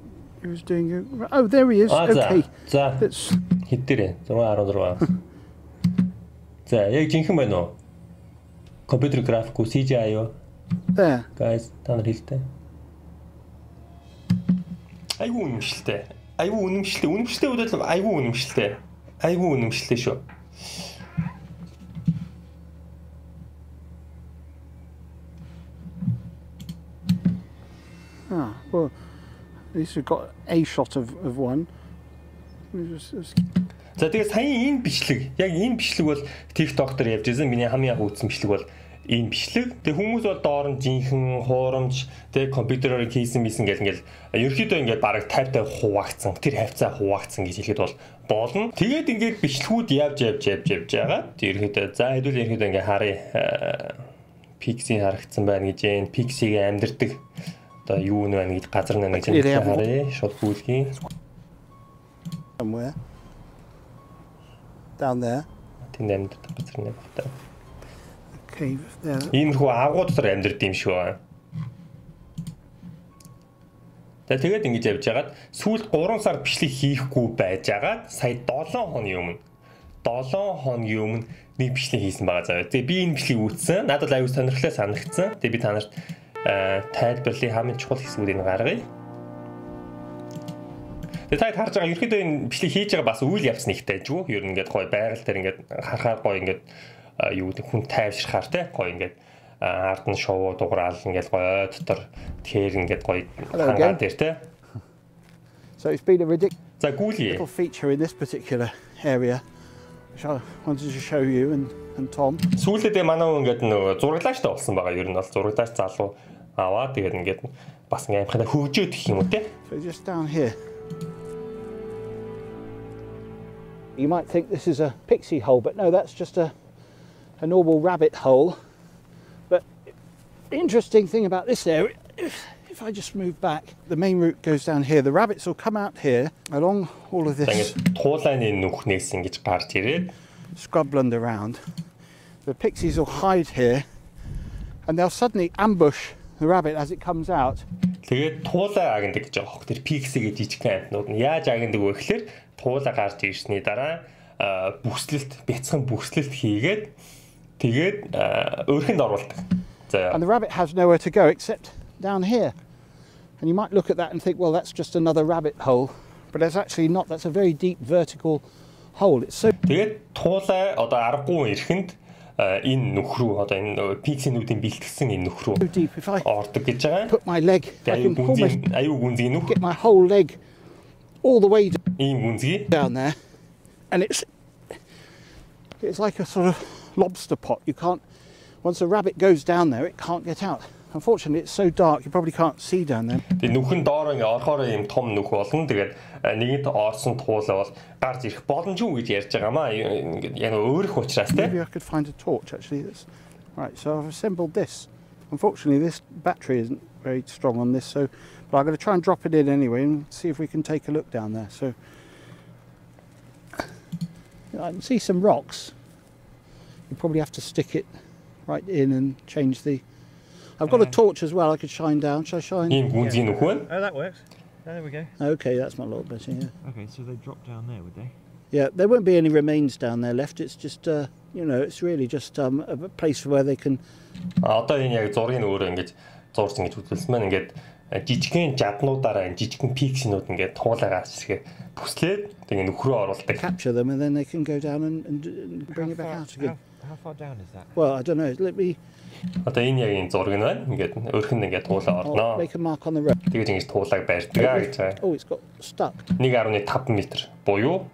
doing it. Oh, there he is. Okay. За. Хэдэрэ? 116. За, яг жинхэнэ байна уу? Компьютер график уу CGI юу? There. Guys, та нар хэлтэй. Айгуу үнэмшилтэй. Үнэмшилтэй үдэл айгуу үнэмшилтэй. Айгуу үнэмшилтэй шүү. Well, at least we've got a shot of one. За тэгээд сая энэ бичлэг, яг энэ бичлэг бол TikTok дээр явж байсан. Миний хамгийн анх үзсэн бичлэг бол энэ бичлэг. Тэгээд хүмүүс бол доор нь жинхэнэ хуурамч, тэгээд компьютероор хийсэн гэл ерөөхдөө ингээд бараг 50-50 хуваагдсан. Тэр хавцаа хуваагдсан гэж хэлэхэд бол болно. Тэгээд ингээд бичлэгүүд явж байгаа. Ерөөхдөө за хэдүүл ерөөхдөө ингээд харъя. Pixie харагдсан байна гэж энэ Pixie-г амьдэрдэг одоо юу нэ байна гэж газар нэ гэж харъя. Шууд гүйлгий. Somewhere. Down there. Тэнд амьдэрдэг газар нэ багтаа. Cave there. Энэ хүү агуу дотор амьдэрдэг юм шиг байна. Тэгээд ингэж явж хагаад сүүлд 3 сар бичлэг хийхгүй байж хагаад сая 7 хоногийн өмнө нэг бичлэг хийсэн байгаа заа. Тэгээ би энэ бичлэгийг үзсэн. Надад аюу сонирхолтой санагдсан. Тэгээ би та нарт тайлбарлын хамгийн чухал хэсгүүдийг гаргая. Тэгээ та харж байгаа ерөөхдөө энэ бичлэг хийж байгаа бас үйл явц нэгтэй ажгүй. Ер нь ингээд гоё байгаль дээр ингээд харахаар гоё ингээд юу гэдэг хүн тайвширхаар те гоё ингээд ард нь шоу дуграал ингээд гоё дотор тэгэхээр ингээд гоё хангаа дээр те. So it's been a ridiculous За гүйлээ. feature in this particular area, which I wanted to show you and Tom. Сүүлдээ манай хүн ингээд нөгөө зураглаачтай болсон байгаа. Ер нь бол зураглаач залуу аваа тэгээд ингээд бас ингээд амхнаа хөгжөөд гэх юм уу те. So just down here. You might think this is a pixie hole, but no, that's just a normal rabbit hole. But the interesting thing about this area, if I just move back, the main route goes down here. The rabbits will come out here along all of this туулайны нүхнээс ингэж гарч ирээд scrubland around. The pixies will hide here and they'll suddenly ambush the rabbit as it comes out. Тэгээд туулай агендаг гэж байгаа хөх. Тэр пиксигээ жижигхэн амтнууд нь яаж агендаг вэ гэхээр туулай гарч ирсний дараа бяцхан бүслэлт хийгээд тэгээд өөрхөнд оруулдаг. And the rabbit has nowhere to go except down here. And you might look at that and think, well, that's just another rabbit hole. But it's actually not. That's a very deep vertical hole. It's so тэгээд туулай одоо аргагүй ирэхэнд энэ нүх рүү одоо энэ пиксинүүдийн бэлтгэсэн энэ нүх рүү deep. If I ордог гэж байгаа. put my leg, I can almost аюу гүнзгий нүх. get my whole leg all the way Ийм гүнзгий down there. And it's like a sort of lobster pot. You can't, once a rabbit goes down there, it can't get out. Unfortunately, it's so dark, you probably can't see down there. Тэгээ нүхэн доор ингээ орохоор юм том нүх болно. Тэгээд нэгэнт орсон туулаа бол гарч ирэх боломжгүй гэж ярьж байгаа маа. Ингээ яг өөрөх учраас те. Maybe I could find a torch actually. Right, so I've assembled this. Unfortunately, this battery isn't very strong on this, so but I'm going to try and drop it in anyway and see if we can take a look down there. So I can see some rocks. You probably have to stick it right in and change the. I've got a torch as well. I could shine down. Shall I shine? Ийм гүнзгий нүх байна. Oh, that works. There we go. Okay, that's my lot better. Yeah. Okay, so they drop down there, would they? Yeah, there won't be any remains down there left. It's just, you know, it's really just a place where they can. Одоо энэ яг зургийг өөрөө ингэж зурж ингэж үзүүлсэн маань ингээд жижигхэн жаднуудаараа жижигхэн пиксинууд ингээд туулаагаас хэсгээ бүслээд тэгээ нүхрөө оруулдаг. Capture them and then they can go down and bring it back out again. How far down is that? Well, I don't know. Let me. Одоо энэ яг энэ зураг нь байна. Ингээд өөрхөн ингээд туулаа орноо. Make a mark on the road. Тэгээд ингэж туулааг барьдаг гэж байгаа. Oh, it's got stuck. 1.5 м буюу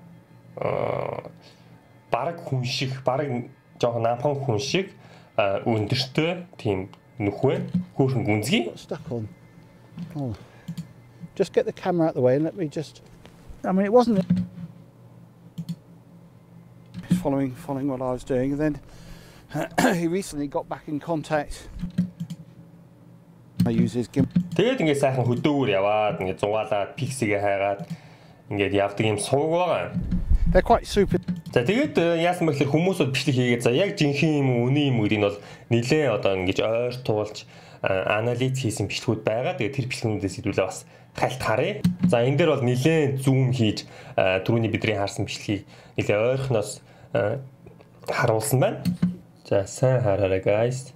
бараг хүн шиг, бараг жоохон намхан хүн шиг өндөртэй тийм нүх вэ? Хөөрхөн гүнзгий. Got stuck on. Oh. Just get the camera out of the way and let me just. I mean, it wasn't. He's following what I was doing, and then he recently got back in contact. I use his gimbal. Тэгээд ингээд сайхан хөдөөгөр яваад ингээд зугаалаад пиксигээ хайгаад ингээд явдаг юм сууг байгаа. They're quite super. За тэгээд яасан бэ гэхээр хүмүүсүүд бичлэг хийгээд за яг жинхэнэ юм уу, үний юм уу гэдгийг бол нэлээд одоо ингэж ойр туулж анализ хийсэн бичлэгүүд байгаа. Тэгээд тэр бичлэгнүүдээс хэдүүлээ бас хальт харъя. За энэ дээр бол нэлээд зум хийж түрүүний бидний харсан бичлэгийг нэлээд ойрхоноос харуулсан байна. За сайн хараарай guys.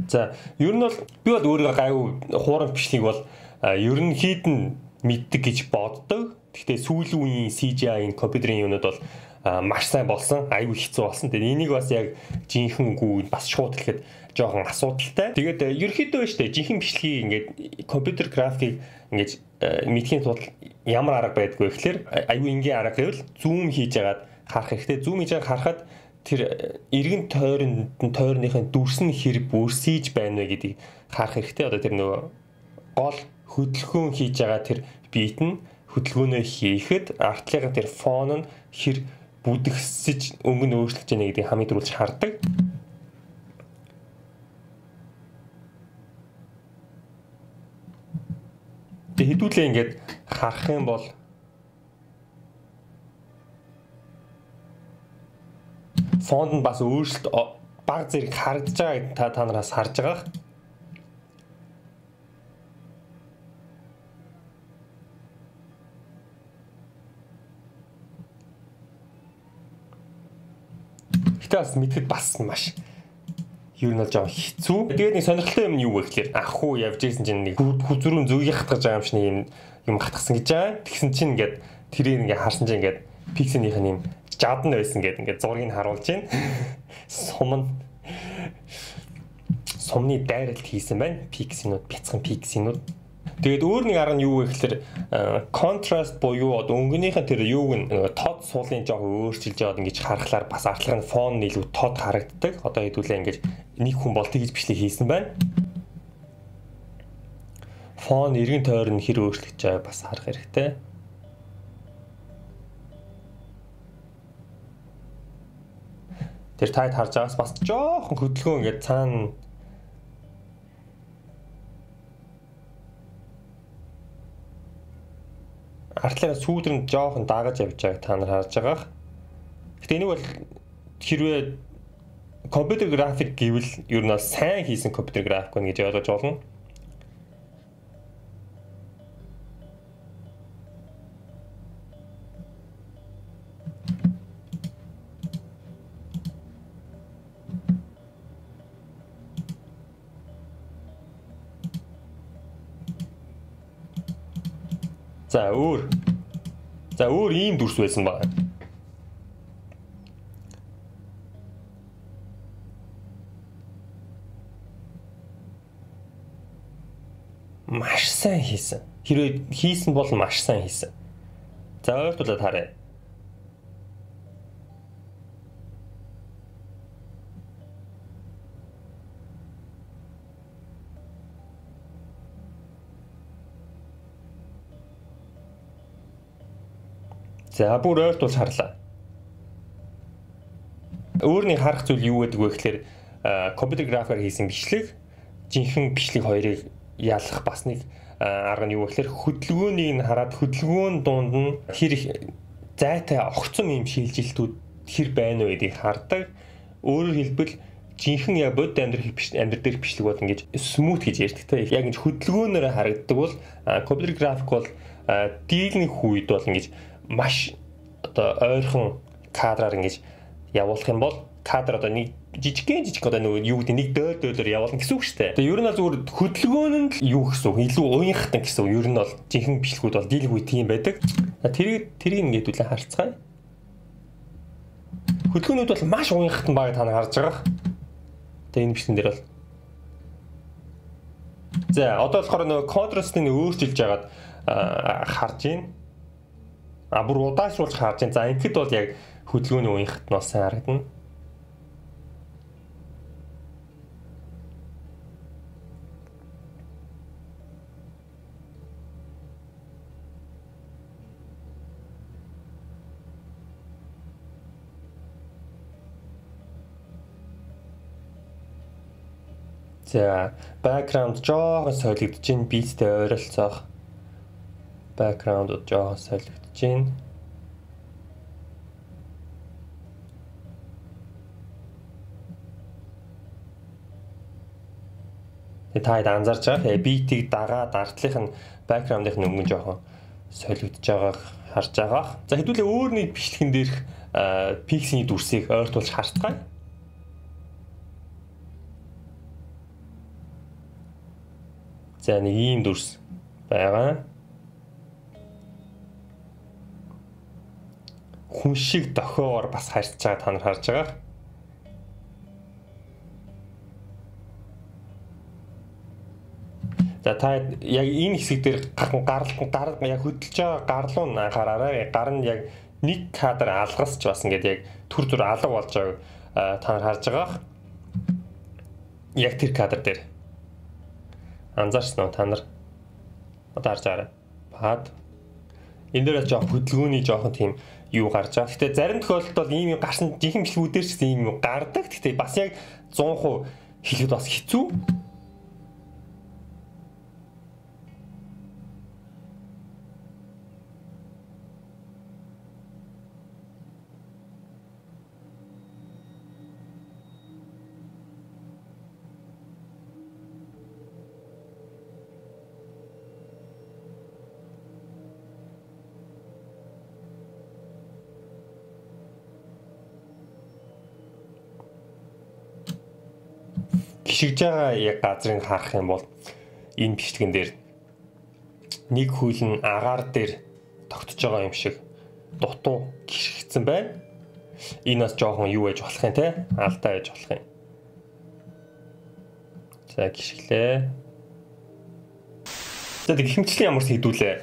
За ер нь бол би бол өөрөө гайгүй хуурам бичлэг бол ерөнхийд нь мэддэг гэж боддог. Гэхдээ сүүлийн үеийн CGI-ийн компьютерийн юмнууд бол маш сайн болсон, аюу хэцүү болсон. Тэгээд энийг бас яг жинхэнэ үгүй бас шууд хэлэхэд жоохон асуудалтай. Тэгээд ерөнхийдөө шүү дээ жинхэнэ бичлэгийг ингээд компьютер графикийг ингээд мэдхийн тулд ямар арга байдгүй гэхээр аюу энгийн арга гэвэл зум хийж агаад харах хэрэгтэй. Зум хийж харахад тэр эргэн тойрныхын дүрс нь хэр бүрсийж байна вэ гэдгийг харах хэрэгтэй. Одоо тэр нөгөө гол хөдөлгөөн хийж байгаа тэр бит нь хөдөлгөөнөө хийхэд артлыгаа тэр фон нь хэр бүдгсэж өнгө нь өөрчлөж яана гэдгийг хамгийн түрүүлж хардаг. Тэгээ хэдүүлээ ингээд харах юм бол фонд нь бас өөрчлөлт баг зэрэг харагдаж байгааг та нараас харж байгаа. Бас мэдхэд бас маш юу нь бол жоохон хэцүү. Тэгээд нэг сонирхолтой юм нь юу вэ гэхээр ах уу явж ирсэн чинь нэг хүзрүүн зөгийг хатгаж байгаа юм шиг юм хатгсан гэж байгаа. Тэгсэн чинь ингээд тэрийг ингээд харсан чинь ингээд пиксенийх нь юм жадна байсан гэдэг ингээд зургийг харуулж байна. Сумны дайралт хийсэн байна. Пиксенүүд, бяцхан пиксенүүд. Тэгээд өөр нэг арга нь юу вэ гэхээр контраст буюу одоо өнгөнийхэн тэр юуг нь тод суулын жоохон өөрчилж яваад ингэж харахаар бас артлага нь фон илүү тод харагддаг. Одоо хэдүүлээ ингэж нэг хүн бол тэгж бичлэг хийсэн байна. Фон эргэн тойр нь хэр өөрчлөгдөж байгааг бас харах хэрэгтэй. Тэр тайд харж байгаас бас жоохон хөдөлгөөн ингэж цаана артлаараа сүүлрэн жоохон дагаж явж байгааг та нар харж байгаа. Гэтэ энийг бол хэрвээ компьютер график гэвэл ер нь бол сайн хийсэн компьютер график байна гэж ойлгож болно. За өөр ийм дүрс байсан байна. Маш сайн хийсэн. Хэрвээ хийсэн бол маш сайн хийсэн. За ойртуулаад харъя. За бүр ойртуулж харлаа. Өөрний харах зүйл юу гэдэг вэ гэхээр компьютер графикаар хийсэн бичлэг, жинхэнэ бичлэг хоёрыг ялах бас нэг арга нь юу вэ гэхээр хөдөлгөөнийг нь хараад хөдөлгөөний дунд нь хэр их зайтай огцом юм шилжилтүүд хэр байна вэ гэдгийг хардаг. Өөрөөр хэлбэл жинхэнэ яг бод амьдрал дээрх бичлэг бол ингэж смут гэж ярьдаг те. Яг ингэж хөдөлгөөнөөр харагддаг бол компьютер график бол дийлэнх үед бол ингэж маш одоо ойрхон кадраар ингэж явуулах юм бол кадр одоо нэг жижиг одоо нөгөө юу гэдэг нэг дөөлөөр явуулна гэсэн үг шүү дээ. Тэгээ ер нь бол зүгээр хөдөлгөөн нь юу гэсэн үг илүү уянхтан гэсэн үг. Ер нь бол жинхэнэ бичлэгүүд бол дийлэнх үе тийм байдаг. Тэрийг ингээд үлэн харцгаая. Хөдөлгөөнүүд бол маш уянхтан байгааг та нар харж байгаа. Тэгээ энэ бичлэгэн дээр бол за одоо болохоор нөгөө контрастыг өөрчилж яагаад харж байна. Бүр удаашруулж харж байна. За ингэхэд бол яг хөдөлгөөний уянхт нь бас сайн харагдана. За background жоохон солигдож байна. Beat-тэй ойролцоох background жоохон солигдож байна. Таад анзаарч байгаа. Beat-ийг дагаад артлынх нь background-ийнх нь өнгө жоохон солигдож байгааг харж байгаа. За хэдүүлээ өөр нэг бичлэгэн дээрх пиксений дүрсийг ойртуулж харцгаая. За нэг ийм дүрс байгаа. Хүн шиг дохиогоор бас харьцаж байгаа та нар харж байгаа. За та яг энэ хэсэг дээр гар яг хөдөлж байгаа гарлуу анхаараарай. Гар нь яг нэг кадр алгасч бас ингээд яг түр зүр алга болж байгааг та нар харж байгаа. Яг тэр кадр дээр анзаарсан уу та нар? Одоо харж байгаа. Баад энэ дээр жоохон хөдөлгөөний жоохон тийм юу гарч байгаа. Гэтэ зарим тохиолдолд бол ийм юм гарсан жинхэнэ бичлэгүүдээр ч гэсэн ийм юм гардаг. Гэтэ бас яг 100% хэлэхэд бас хэцүү. Гიშгэж байгаа яг газрыг харах юм бол энэ бичлэгэн дээр нэг хөл нь агаар дээр тогтож байгаа юм шиг дутуу гიშгцэн байна. Энэ бас жоохон юу байж болох юм те? Алдаа байж болох юм. За гიშглээ. За тэг хэмжлэн ямар ч хэдүүлээ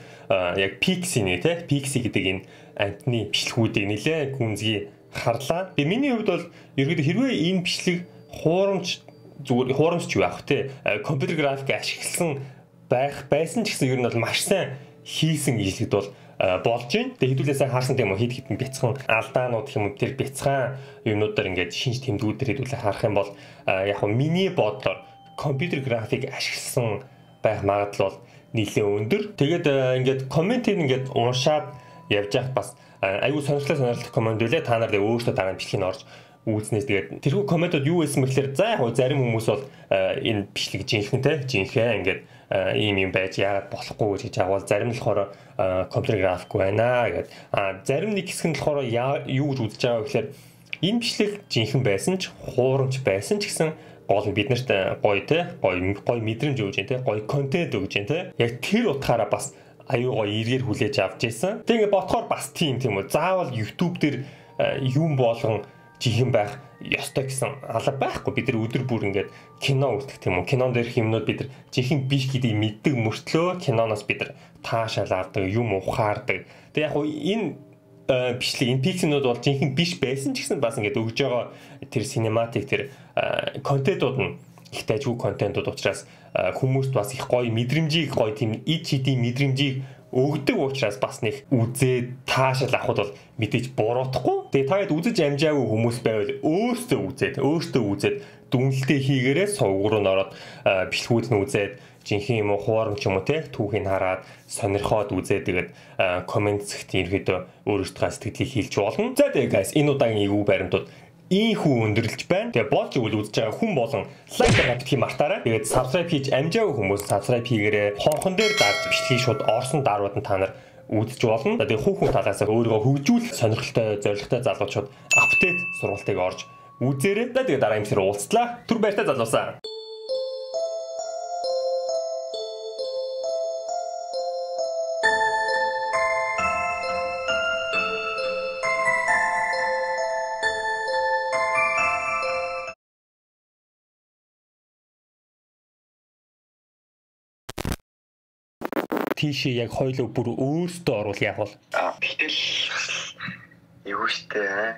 яг Pixie те? Pixie гэдэг энэ амтны бичлэгүүдийг нэлээ гүнзгий харлаа. Би миний хувьд бол ерөөдөө хэрвээ энэ бичлэг зүгээр хуурамч юу яах те компьютер график ашигласан байсан ч гэсэн ер нь бол маш сайн хийсэн бичлэгд бол болж байна. Тэгээ хэдүүлээсээ харсан тийм хэд хэдэн бяцхан алдаанууд гэх юм тэр бяцхан юмнуудаар ингээд шинж тэмдгүүдээр хэдүүлээ харах юм бол яг нь миний бодлоор компьютер график ашигласан байх магадлал бол нэлээд өндөр. Тэгээд ингээд комментийг ингээд уншаад явж байхад бас аюу сонирхолтой коммент үлээ та нар өөрсдөө дараа нь бичлэгийг орж үүснээс тэгээд тэрхүү комментод юу байсан мэхлээр за яг зарим хүмүүс бол энэ бичлэг жинхэнэ ингээд ийм юм байж яагаад болохгүй гэж агуул зарим нь болохоор компьютер график байна гэдэг. Зарим нэг хэсэг нь болохоор юу гэж үзэж байгаа вэ гэхээр энэ бичлэг жинхэнэ байсан ч хуурамч байсан ч гэсэн гол нь биднэрт гоё мэдрэмж өгж дээ гоё контент өгж дээ. Яг тэр утгаараа бас аюу гоё эргээр хүлээж авч ийсэн. Тэгээд бодохоор бас тийм үү. Заавал YouTube дээр юм болгон жихэн байх ёстой гэсэн алба байхгүй. Бид нар өдөр бүр ингээд кино үздэг тийм үү. Кинон дээрх юмнууд бид нар жихэн биш гэдгийг мэддэг мөртлөө киноноос бид нар таашаал авдаг, юм ухаардаг. Тэгээ яг энэ бичлэг энэ пиксинууд бол жинхэнэ биш байсан ч гэсэн бас ингээд өгж байгаа тэр синематик тэр контентууд нь их тажгүй контентууд учраас хүмүүст бас их гоё мэдрэмжийг гоё тийм ид чидийн мэдрэмжийг өгдөг учраас бас нэг үзээд таашаал авахд бол мэдээж буруутахгүй. Тэгээ та хэд үзэж амжаагүй хүмүүс байвал өөртөө үзээд дүнэлтээ хийгээрээ сувг руу ороод бичлгүүд нь үзээд жинхэнэ юм уу хуурамч юм уу те түүхийг хараад сонирхоод үзээд тэгээд комент зэгт ерөөдөө өөрөөсөө сэтгэлийг хийлж болно. За тэгээ guys энэ удаагийн эвгүй баримтууд ийхүү өндөрлөж байна. Тэгээ болж игэл үзэж байгаа хүн болон лайк хийх мартаарай. Тэгээд subscribe хийж амжаагүй хүмүүс subscribe хийгээрэй. Хонхон дээр дарж бичлэгийг шууд орсон дарууд нь та нар үзэж болно. Тэгээ хүүхэн талаас өөрийгөө хөгжүүл сонирхолтой, зорилготой залуучууд апдейт сургалтыг орж үзээрэй. Тэгээ дараа юмсээр уулзлаа. Түр баяртай залуусаа. Тийшээ яг хоёулаа бүр өөртөө оруул яах вэ? Битэл юу штэ